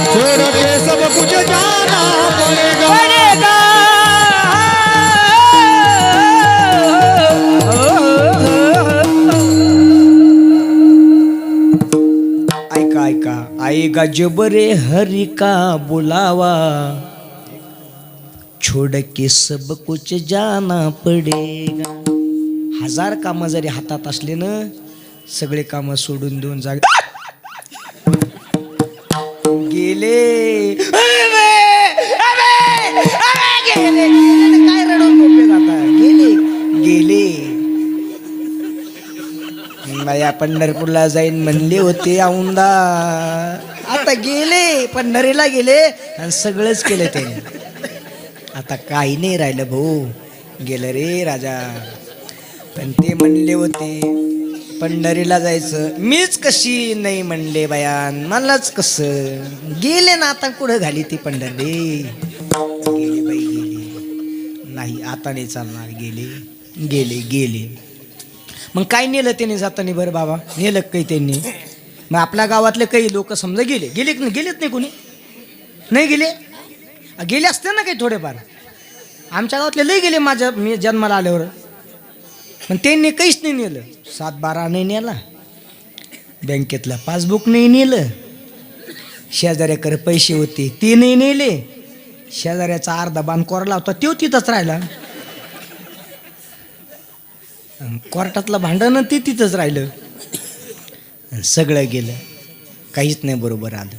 छोड़ के सब कुछ जाना पड़ेगा. ऐका ऐका, आएगा जब रे हरि का बुलावा, छोड़ के सब कुछ जाना पडेगा. 1000 कामं जरी हातात असले ना सगळे कामं सोडून देऊन जा गेले. काय रडून उपयोग आता. गेले गेले. या पंढरपूरला जाईन म्हणले होते औंदा, आता गेले पंढरीला गेले आणि सगळंच केलं त्याने. आता काही नाही राहिलं भाऊ, गेलं रे राजा. पण ते म्हणले होते पंढरीला जायचं, मीच कशी नाही म्हणले बयान, मलाच कसं. गेले ना आता कुठं घाली ती पंढरी. गेली बाई गेली. नाही आता नाही चालणार, गेले गेले गेले. मग काय नेलं त्याने जाताना बरं बाबा, नेलं काही त्यांनी? मग आपल्या गावातले काही लोक समजा गेले गेले गेलेत नाही कोणी, नाही गेले, गेले असते ना काही थोडेफार. आमच्या गावातले लई गेले माझ्या मी जन्माला आल्यावर, पण त्यांनी काहीच नाही नेलं. 7-12 नाही नेला, बँकेतला पासबुक नाही नेलं, शेजाऱ्याकडे पैसे होते ते नाही नेले, शेजाऱ्याचा अर्धा बाण कोरला होता तो तिथंच राहिला, कोर्टातलं भांडण ते तिथंच राहिलं, सगळं गेलं, काहीच नाही बरोबर आलं.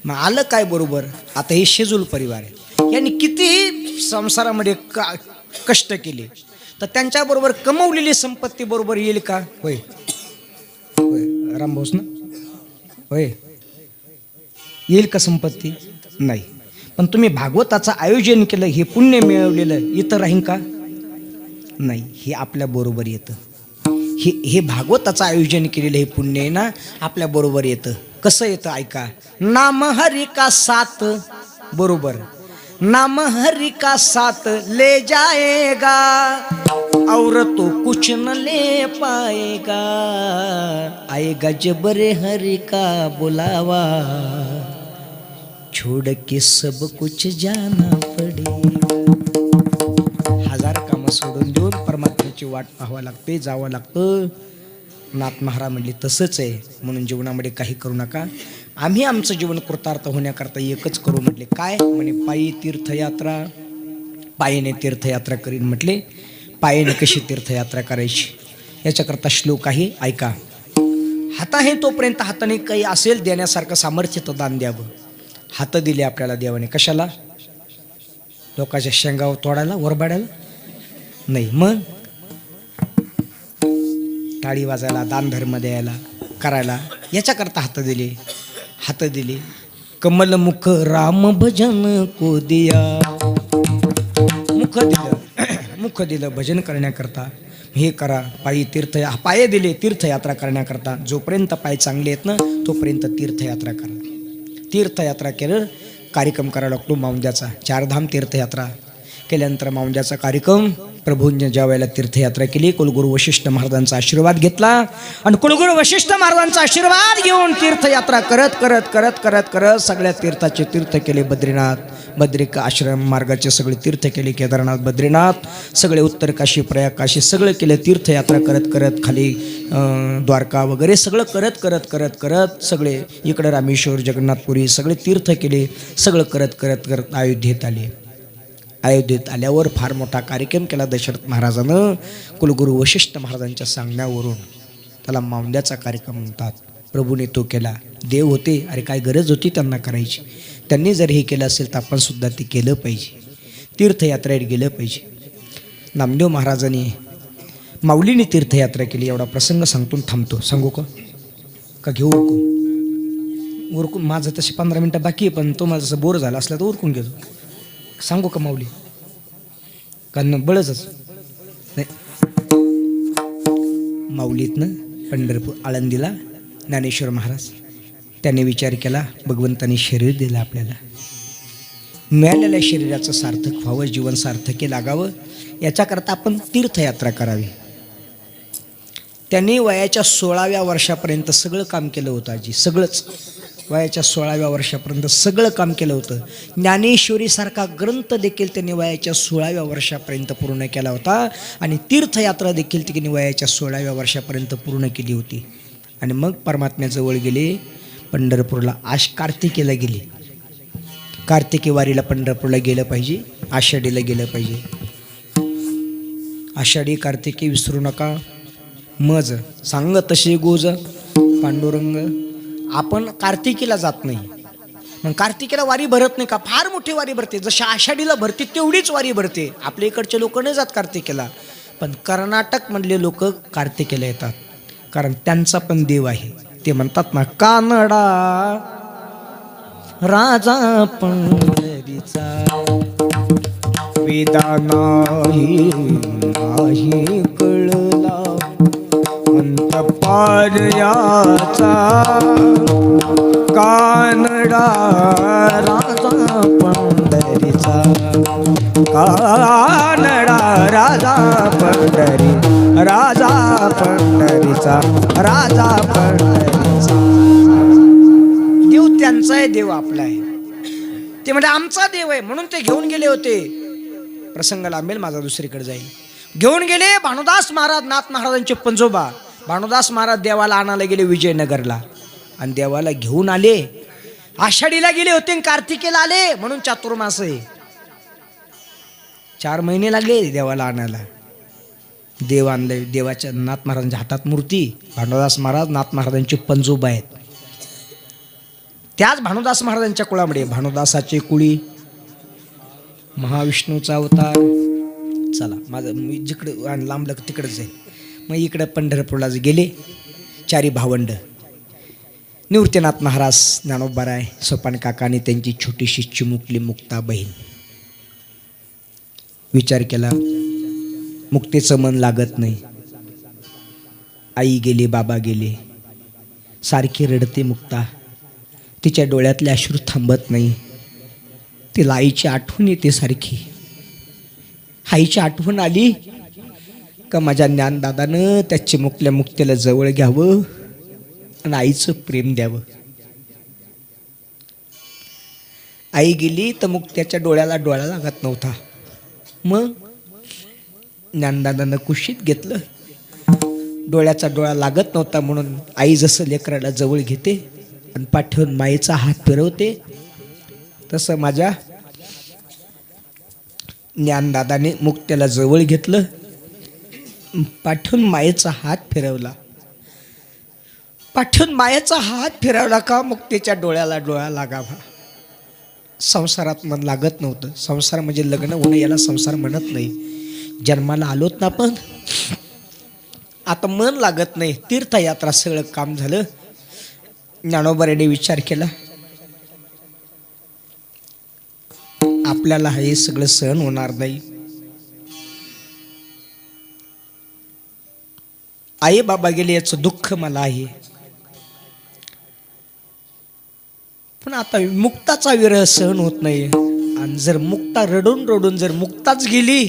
मग आलं काय बरोबर? आता हे शेजूल परिवार आहे, यांनी कितीही संसारामध्ये कष्ट केले तर त्यांच्याबरोबर कमवलेली संपत्ती बरोबर येईल का? होय होय रामभाऊस ना, होय येईल का संपत्ती? नाही. पण तुम्ही भागवताचं आयोजन केलं, हे पुण्य मिळवलेलं इथं राहीन का? नाही, हे आपल्या बरोबर येतं. हे भागवताचं आयोजन केलेलं हे पुण्य आहे ना, आपल्या बरोबर येतं. कसं येतं ऐका. नाम हरि का साथ, बरोबर, नाम हरि का साथ ले जाएगा और तो कुछ न ले पाएगा, आएगा जब रे हरि का बुलावा, छोड़ के सब कुछ जाना पड़ेगा. हजार कामं सोडून देऊन परमात्म्याची वाट पाहावं लागते, जावं लागतं. नाथ महाराज म्हणले तसंच आहे, म्हणून जीवनामध्ये काही करू नका. आम्ही आमचं जीवन कृतार्थ होण्याकरता एकच करू म्हटले. काय म्हणे? पायी तीर्थयात्रा, पायीने तीर्थयात्रा करीन म्हटले. पायीने कशी तीर्थयात्रा करायची याच्याकरता श्लोक आहे, ऐका. हात आहे तोपर्यंत हाताने काही असेल देण्यासारखं सामर्थ्य तर दान द्यावं. हात दिले आपल्याला देवाने, कशाला? लोकांच्या शेंगावर तोडायला, वरबाडायला नाही, मग टाळी वाजायला, दान धर्म द्यायला, करायला, याच्याकरता हात दिले. हात दिले. कमल मुख राम भजन को दिया, मुख दिलं, मुख दिलं भजन करण्याकरता. हे करा, पायी पाय दिले तीर्थयात्रा करण्याकरता. जोपर्यंत पाय चांगले आहेत ना तोपर्यंत तीर्थयात्रा करा. तीर्थयात्रा केलं, कार्यक्रम करावा लागतो माऊंद्याचा. 4 धाम तीर्थयात्रा केल्यानंतर माऊंद्याचा कार्यक्रम. प्रभूंनी ज्या वेळेला तीर्थयात्रा केली, कुलगुरू वशिष्ठ महाराजांचा आशीर्वाद घेतला आणि कुलगुरू वशिष्ठ महाराजांचा आशीर्वाद घेऊन तीर्थयात्रा करत करत करत करत करत सगळ्या तीर्थाचे तीर्थ केले. बद्रीनाथ, बद्रिक आश्रम मार्गाचे सगळे तीर्थ केले. केदारनाथ, बद्रीनाथ, सगळे उत्तर काशी, प्रयाग काशी सगळं केलं. तीर्थयात्रा करत करत खाली द्वारका वगैरे सगळं करत करत करत करत सगळे इकडं रामेश्वर, जगन्नाथपुरी सगळे तीर्थ केले. सगळं करत करत करत अयोध्येत आले. अयोध्येत आल्यावर फार मोठा कार्यक्रम केला दशरथ महाराजानं. कुलगुरू वशिष्ठ महाराजांच्या सांगण्यावरून त्याला माऊंद्याचा कार्यक्रम म्हणतात. प्रभूने तो केला. देव होते, अरे काय गरज होती त्यांना करायची. त्यांनी जर हे केलं असेल तर आपण सुद्धा ते केलं पाहिजे. तीर्थयात्रेत गेलं पाहिजे. नामदेव महाराजांनी माऊलीने तीर्थयात्रा केली. एवढा प्रसंग सांगतो थांबतो. सांगू का घेऊ उरकून? माझं तसे 15 मिनटं बाकी आहे, पण तो माझं जसं बोर झाला असला तर उरकून घेतो. सांगू का माऊली? कारण बळच नाही. माऊलीतनं पंढरपूर आळंदीला ज्ञानेश्वर महाराज त्याने विचार केला, भगवंताने शरीर दिलं आपल्याला, मिळालेल्या शरीराचं सार्थक व्हावं, जीवन सार्थकी लागावं, याच्याकरता आपण तीर्थयात्रा करावी. त्यांनी वयाच्या 16व्या वर्षापर्यंत सगळं काम केलं होतं. आजी सगळंच वयाच्या 16व्या वर्षापर्यंत सगळं काम केलं होतं. ज्ञानेश्वरीसारखा ग्रंथ देखील त्यांनी वयाच्या 16व्या वर्षापर्यंत पूर्ण केला होता आणि तीर्थयात्रा देखील त्यांनी वयाच्या 16व्या वर्षापर्यंत पूर्ण केली होती. आणि मग परमात्म्याजवळ गेले. पंढरपूरला कार्तिकीला गेले. कार्तिकी वारीला पंढरपूरला गेलं पाहिजे, आषाढीला गेलं पाहिजे. आषाढी कार्तिकी विसरू नका. मज सांग तसे गोज पांडुरंग. आपण कार्तिकीला जात नाही, मग कार्तिकीला वारी भरत नाही का? फार मोठी वारी भरते. जशी आषाढीला भरते तेवढीच वारी भरते. आपल्या इकडचे लोक नाही जात कार्तिकीला, पण कर्नाटक मधले लोक कार्तिकीला येतात, कारण त्यांचा पण देव आहे. ते म्हणतात ना, कानडा राजा पंढरीचा वेदा नाही कळला अंत पारयाचा, कानडा राजा पंढरीचा कानडा राजा पंढरी, राजा पंढरीचा, राजा पंढरीचा. देव त्यांचा आहे, देव आपला आहे. ते म्हणजे आमचा देव आहे म्हणून ते घेऊन गेले होते. प्रसंग लांबेल, माझा दुसरीकडे जाईल. घेऊन गेले भानुदास महाराज, नाथ महाराजांचे पंजोबा. भानुदास महाराज देवाला आणायला गेले विजयनगरला, आणि देवाला घेऊन आले. आषाढीला गेले होते आणि कार्तिकेला आले म्हणून चातुर्मास आहे. 4 महिने लागले देवाला आणायला. देव आणले. देवाच्या नाथ महाराजांच्या हातात मूर्ती. भानुदास महाराज नाथ महाराजांचे पंजोबा आहेत. त्याच भानुदास महाराजांच्या कुळामध्ये भानुदासाचे कुळी महाविष्णूचा अवतार. चला माझं मी जिकडं लांबलं तिकडंच आहे. मग इकडं पंढरपूरला गेले. 4 भावंड, निवृत्तीनाथ महाराज, ज्ञानोबाराय, सोपान काका आणि त्यांची छोटीशी चिमुकली मुक्ता बहीण. विचार केला, मुक्तेचं मन लागत नाही. आई गेली, बाबा गेले, सारखी रडते मुक्ता. तिच्या डोळ्यातले अश्रू थांबत नाही. तिला आईची आठवण येते सारखी. आईची आठवण आली का माझ्या ज्ञानदादानं त्या चिमुकल्या मुक्तेला जवळ घ्यावं आणि आईचं प्रेम द्यावं. आई गेली तर मुक्त्याच्या डोळ्याला डोळा लागत नव्हता. मग ज्ञानदादानं कुशीत घेतलं. डोळ्याचा डोळा लागत नव्हता म्हणून आई जसं लेकराला जवळ घेते आणि पाठवून मायेचा हात फिरवते, तसं माझ्या ज्ञानदादाने मुक्त्याला जवळ घेतलं, पाठवून मायेचा हात फिरवला. पाठवून मायेचा हात फिरवला का मुक्तीच्या डोळ्याला डोळा लागावा. संसारात मन लागत नव्हतं. संसार म्हणजे लग्न होणं, याला संसार म्हणत नाही. जन्माला आलोत ना पण आता मन लागत नाही. तीर्थयात्रा सगळं काम झालं. ज्ञानोबाने विचार केला, आपल्याला हे सगळं सहन होणार नाही. आई बाबा गेले याचं दुःख मला आहे, पण आता मुक्ताचा विरह सहन होत नाही. आणि जर मुक्ता रडून रडून जर मुक्ताच गेली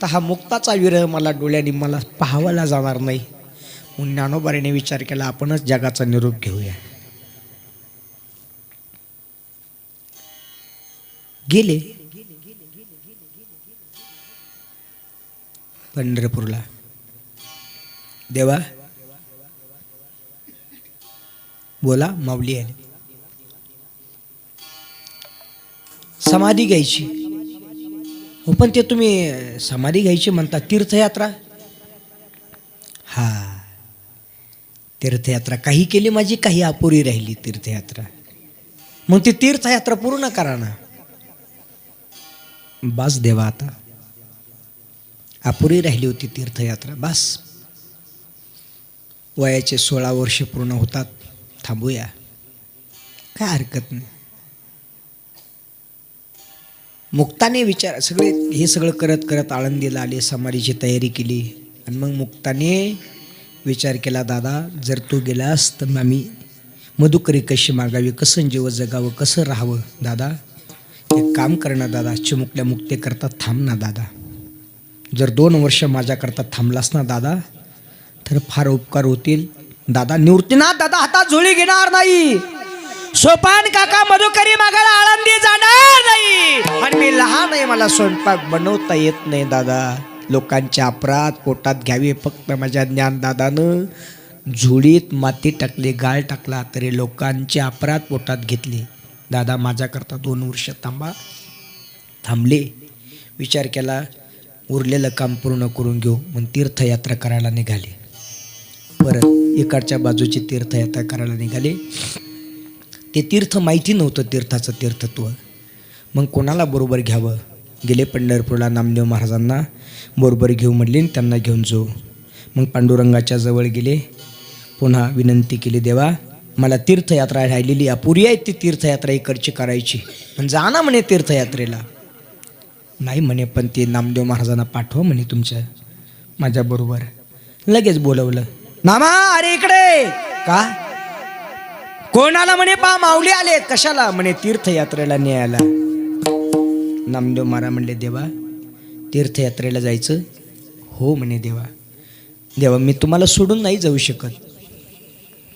तर हा मुक्ताचा विरह मला डोळ्याने मला पाहावाला जाणार नाही. म्हणून ज्ञानोबाने विचार केला, आपणच जगाचा निरोप घेऊया. गेले पंढरपूरला. देवा बोला, माऊली आले. समाधी घ्यायची. हो पण ते तुम्ही समाधी घ्यायची म्हणता, तीर्थयात्रा. हा, तीर्थयात्रा काही केली माझी, काही अपुरी राहिली तीर्थयात्रा. मग ती तीर्थयात्रा पूर्ण करा ना. बस देवा, आता अपुरी राहिली होती तीर्थयात्रा, बस. वयाचे 16 वर्ष पूर्ण होतात, थांबूया, काय हरकत नाही. मुक्ताने विचार सगळे हे सगळं करत करत आळंदीला आले, समाधीची तयारी केली. आणि मग मुक्ताने विचार केला, दादा जर तू गेलास तर आम्ही मधुकरी कशी मागावी, कसं जीव जगावं, कसं राहावं. दादा एक काम कर ना दादा, चिमुकल्या मुक्ते करता थांब ना दादा. जर 2 वर्ष माझ्याकरता थांबलास ना दादा तर फार उपकार होतील. दादा निवृत्तीनाथ दादा हातात झोळी घेणार नाही. सोपान काका मधुकरी मागायला आळंदी जाणार नाही. आणि मी लहान आहे, मला स्वयंपाक बनवता येत नाही दादा. लोकांच्या अपराध पोटात घ्यावे, फक्त माझ्या ज्ञानदादानं झोळीत माती टाकली, गाळ टाकला तरी लोकांचे अपराध पोटात घेतले. दादा माझ्याकरता 2 वर्ष थांबा. थांबले. विचार केला, उरलेलं काम पूर्ण करून घेऊ. मग तीर्थयात्रा करायला निघाले. परत इकडच्या बाजूची तीर्थयात्रा करायला निघाले. ते तीर्थ माहिती नव्हतं, तीर्थाचं तीर्थत्व. मग कोणाला बरोबर घ्यावं. गेले पंढरपूरला, नामदेव महाराजांना बरोबर घेऊ म्हटले, त्यांना घेऊन जाऊ. मग पांडुरंगाच्या जवळ गेले, पुन्हा विनंती केली, देवा मला तीर्थयात्रा राहिलेली अपुरी आहे, ती तीर्थयात्रा इकडची करायची, पण जा ना म्हणे तीर्थयात्रेला. नाही म्हणे, पण ते नामदेव महाराजांना पाठवा म्हणे तुमच्या माझ्याबरोबर. लगेच बोलवलं, नामा अरे इकडे. का कोणाला म्हणे, पा माऊली आले. कशाला म्हणे, तीर्थयात्रेला न्यायला. नामदेव महाराज म्हणले, देवा तीर्थयात्रेला जायचं? हो म्हणे देवा. देवा मी तुम्हाला सोडून नाही जाऊ शकत.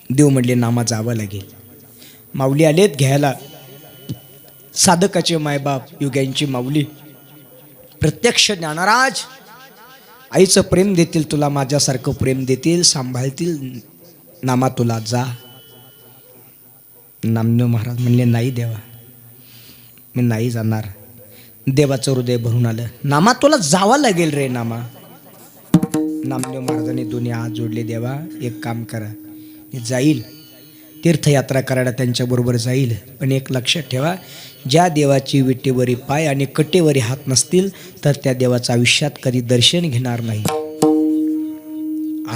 देव म्हणले, नामा जावं लागेल. माऊली आलेत घ्यायला. साधकाचे मायबाप, युग्यांची माऊली, प्रत्यक्ष ज्ञानराज, आईचं प्रेम देतील तुला, माझ्यासारखं प्रेम देतील, सांभाळतील. नामा तुला जा. नामदेव महाराज म्हणले, नाही देवा मी नाही जाणार. देवाचं हृदय भरून आलं. नामा तुला जावं लागेल रे नामा. नामदेव महाराजांनी दोन्ही हात जोडले. देवा एक काम करा, मी जाईल तीर्थयात्रा करायला, त्यांच्याबरोबर जाईल, पण एक लक्षात ठेवा, ज्या देवाची विटेवरी पाय आणि कटेवरी हात नसतील तर त्या देवाचं आयुष्यात कधी दर्शन घेणार नाही,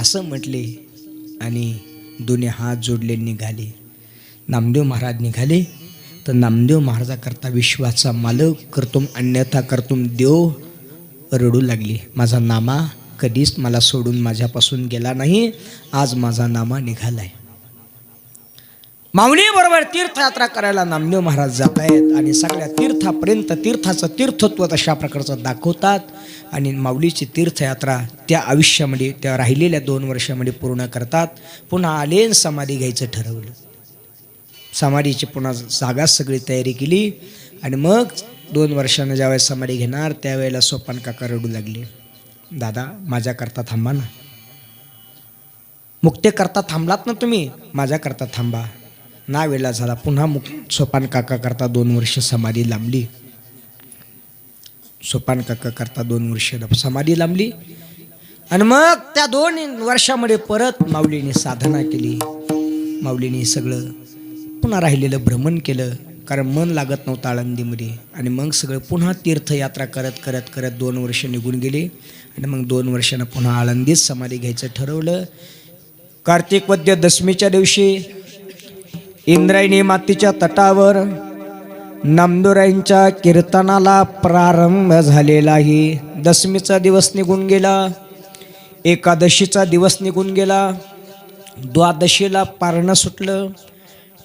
असं म्हटले. आणि दोन्ही हात जोडले निघाले. नामदेव महाराज निघाले तर नामदेव महाराजाकरता विश्वाचा मालक करतुम अन्यथा करतुम देव रडू लागली. माझा नामा कधीच मला सोडून माझ्यापासून गेला नाही, आज माझा नामा निघालाय. माऊली बरोबर तीर्थयात्रा करायला नामदेव महाराज जात आहेत आणि सगळ्या तीर्थापर्यंत तीर्थाचं तीर्थत्व तशा प्रकारचं दाखवतात. आणि माऊलीची तीर्थयात्रा त्या आयुष्यामध्ये, त्या राहिलेल्या 2 वर्षामध्ये पूर्ण करतात. पुन्हा आले समाधी घ्यायचं ठरवलं. समाधीची पुन्हा जागा सगळी तयारी केली. आणि मग 2 वर्षानं ज्यावेळेस समाधी घेणार त्यावेळेला सोपान काका रडू लागले. दादा माझ्याकरता थांबा ना, मुक्तेकरता थांबलात ना तुम्ही, माझ्याकरता थांबा. ना वेळा झाला. पुन्हा सोपान काका करता 2 वर्ष समाधी लांबली. सोपान काका करता 2 वर्ष समाधी लांबली. आणि मग त्या 2 वर्षामध्ये परत माऊलीने साधना केली. माऊलीने सगळं पुन्हा राहिलेलं भ्रमण केलं, कारण मन लागत नव्हतं आळंदीमध्ये. आणि मग सगळं पुन्हा तीर्थयात्रा करत करत करत 2 वर्ष निघून गेली. आणि मग 2 वर्षानं पुन्हा आळंदीत समाधी घ्यायचं ठरवलं. कार्तिक वद्य दशमीच्या दिवशी इंद्रायणी मातीच्या तटावर नामदेवरायांच्या कीर्तनाला प्रारंभ झालेला आहे. दशमीचा दिवस निघून गेला, एकादशीचा दिवस निघून गेला, द्वादशीला पारणं सुटलं.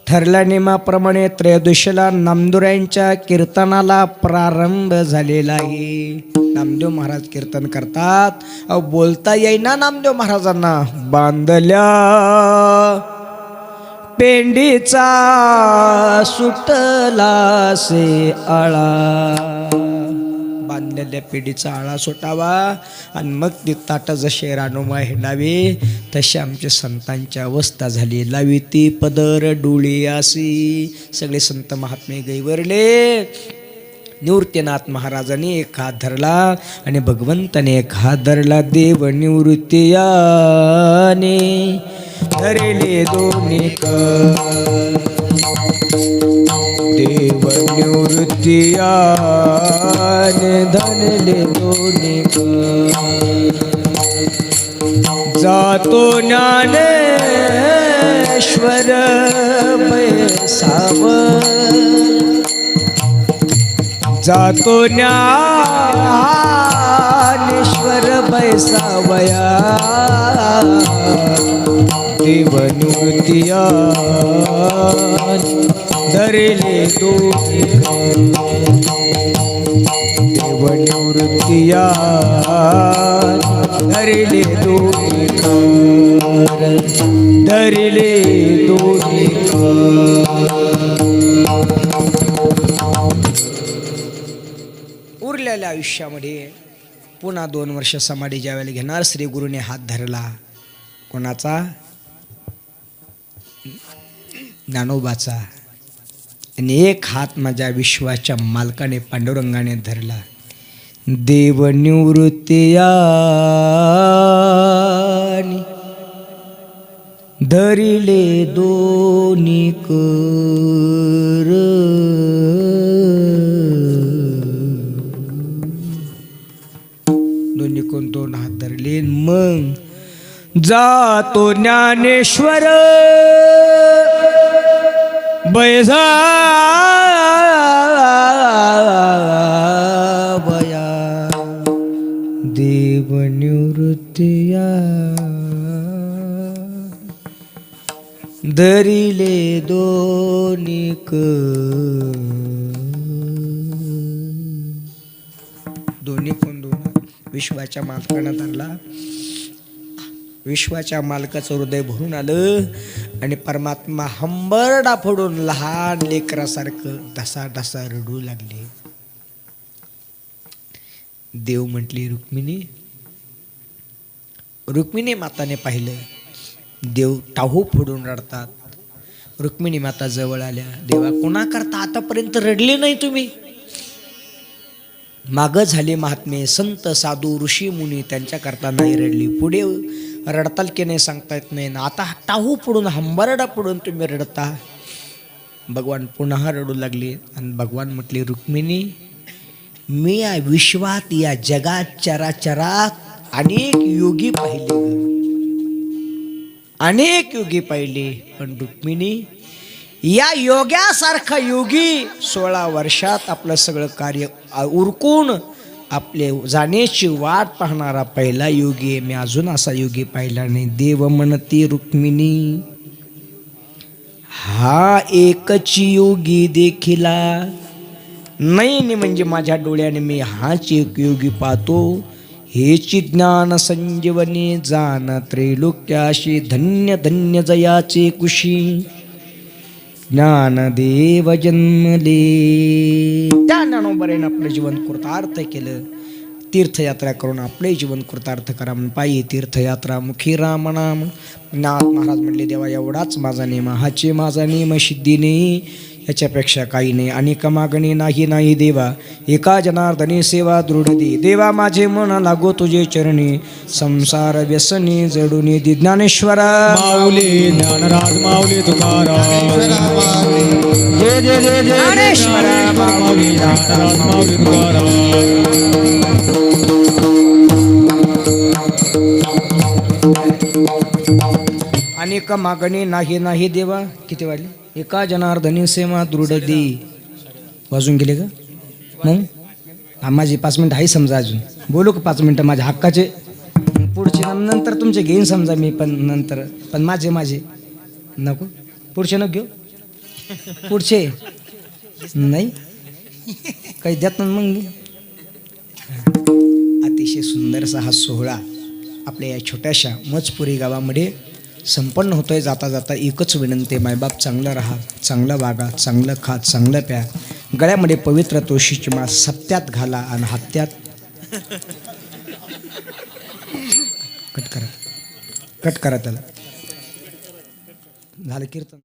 ठरल्या नियमाप्रमाणे त्रयोदशीला नामदेवरायांच्या कीर्तनाला प्रारंभ झालेला आहे. नामदेव महाराज कीर्तन करतात. अहो बोलता येईना नामदेव महाराजांना. बांधल्या पेंडीचा सुटला से आळा, बांधलेल्या पेंडीचा आळा सुटावा आणि मग ती ताट जसे रानोमा हिंडावे तशी आमच्या संतांची अवस्था झाली. लावी ती पदर डोळी आसी. सगळे संत महात्मे गैवरले. निवृत्तीनाथ महाराजांनी एक हात धरला आणि भगवंताने एक हात धरला. देव निवृत्तीयाने धरले दोन्ही कर, देव निवृत्तीयाने धरले दोन्ही कर. जातो ज्ञानेश्वर बैसाव, जातो ज्ञानेश्वर बैसावया. देव निवृत्तीया धरले दोन्ही कर, देव निवृत्तीया धरले दोन्ही कर, धरले दोन्ही कर. उरलेल्या आयुष्यामध्ये पुन्हा 2 वर्ष समाधी ज्यावेळेला घेणार, श्री गुरुने हात धरला. कोणाचा? ज्ञानोबाचा. आणि एक हात माझ्या विश्वाच्या मालकाने पांडुरंगाने धरला. देव निवृत्तीयानी धरिले दोन्ही कर, दोन्ही कोण 2 हात धरले. मग जातो ज्ञानेश्वर बैसावया, देव निवृत्तीया धरिले दोन्ही कर. विश्वाच्या मालकानं धरला. विश्वाच्या मालकाचं हृदय भरून आलं आणि परमात्मा हंबरडा फोडून लहान लेकरासारखं ढसा ढसा रडू लागले. देव म्हटली रुक्मिणी माताने पाहिलं देव टाहू फोडून रडतात. रुक्मिणी माता जवळ आल्या. देवा कोणा करता आतापर्यंत रडले नाही तुम्ही? माग झाले महात्मे संत साधू ऋषी मुनी त्यांच्या करता नाही रडली. पुढे रडताल की नाही सांगता येत नाही ना. आता टाहू पडून हंबरडा पडून तुम्ही रडता. भगवान पुन्हा रडू लागले आणि भगवान म्हटले रुक्मिणी मी या विश्वात या जगात चराचरात अनेक योगी पाहिले, अनेक योगी पाहिले, पण रुक्मिणी या योग्यासारखा योगी 16 वर्षात आपलं सगळं कार्य उरकून आपले जाण्याची वाट पाहणारा पहिला योगी आहे. मी अजून असा योगी पाहिला नाही. देव म्हणती रुक्मिणी हा एकच योगी देखिला नाही म्हणजे माझ्या डोळ्याने मी हाच एक योगी पाहतो. हेची ज्ञान संजीवनी जाण त्रैलोक्याशी धन्य धन्य जयाचे कुशी ज्ञानदेव जन्मले. त्या ज्ञानोबरेनं आपलं जीवन कृतार्थ केलं. तीर्थयात्रा करून आपले जीवन कृतार्थ करा म्हणून पायी तीर्थयात्रा मुखी राम नाम. नाथ महाराज म्हणले देवा एवढाच माझा नेम, हाचे माझा नेम सिद्धीने, याच्यापेक्षा काही नाही. अनेक मागणी नाही नाही देवा, एका जनार्दनी सेवा दृढ दे. देवा माझे मन लागो तुझे चरणी, संसार व्यसनी जडून दे. ज्ञानेश्वरा माऊली ज्ञानराज माऊली तुकाराम जय जय जय जय ज्ञानेश्वरा माऊली ज्ञानराज माऊली तुकाराम. अनेक मागणी नाही नाही देवा. किती वाजले? एका जनार्दनी सेवा दृढ दे. वाजून गेले का मग? माझी 5 मिनिटं आहे समजा. अजून बोलू का 5 मिनिटं माझ्या हक्काचे? पुढचे नंतर तुमचे घेईन समजा मी, पण नंतर पण माझे नको. पुढचे नको घेऊ. पुढचे नाही काही देत ना मग. अतिशय सुंदरसा हा सोहळा आपल्या या छोट्याशा मजपुरी गावामध्ये संपन्न होतोय. जाता जाता एकच विनंती, मायबाप चांगलं राहा, चांगलं वागा, चांगलं खा, चांगलं प्या. गळ्यामध्ये पवित्र तुळशीची माळ सप्त्यात घाला आणि हत्यात कट करा त्याला. झालं कीर्तन.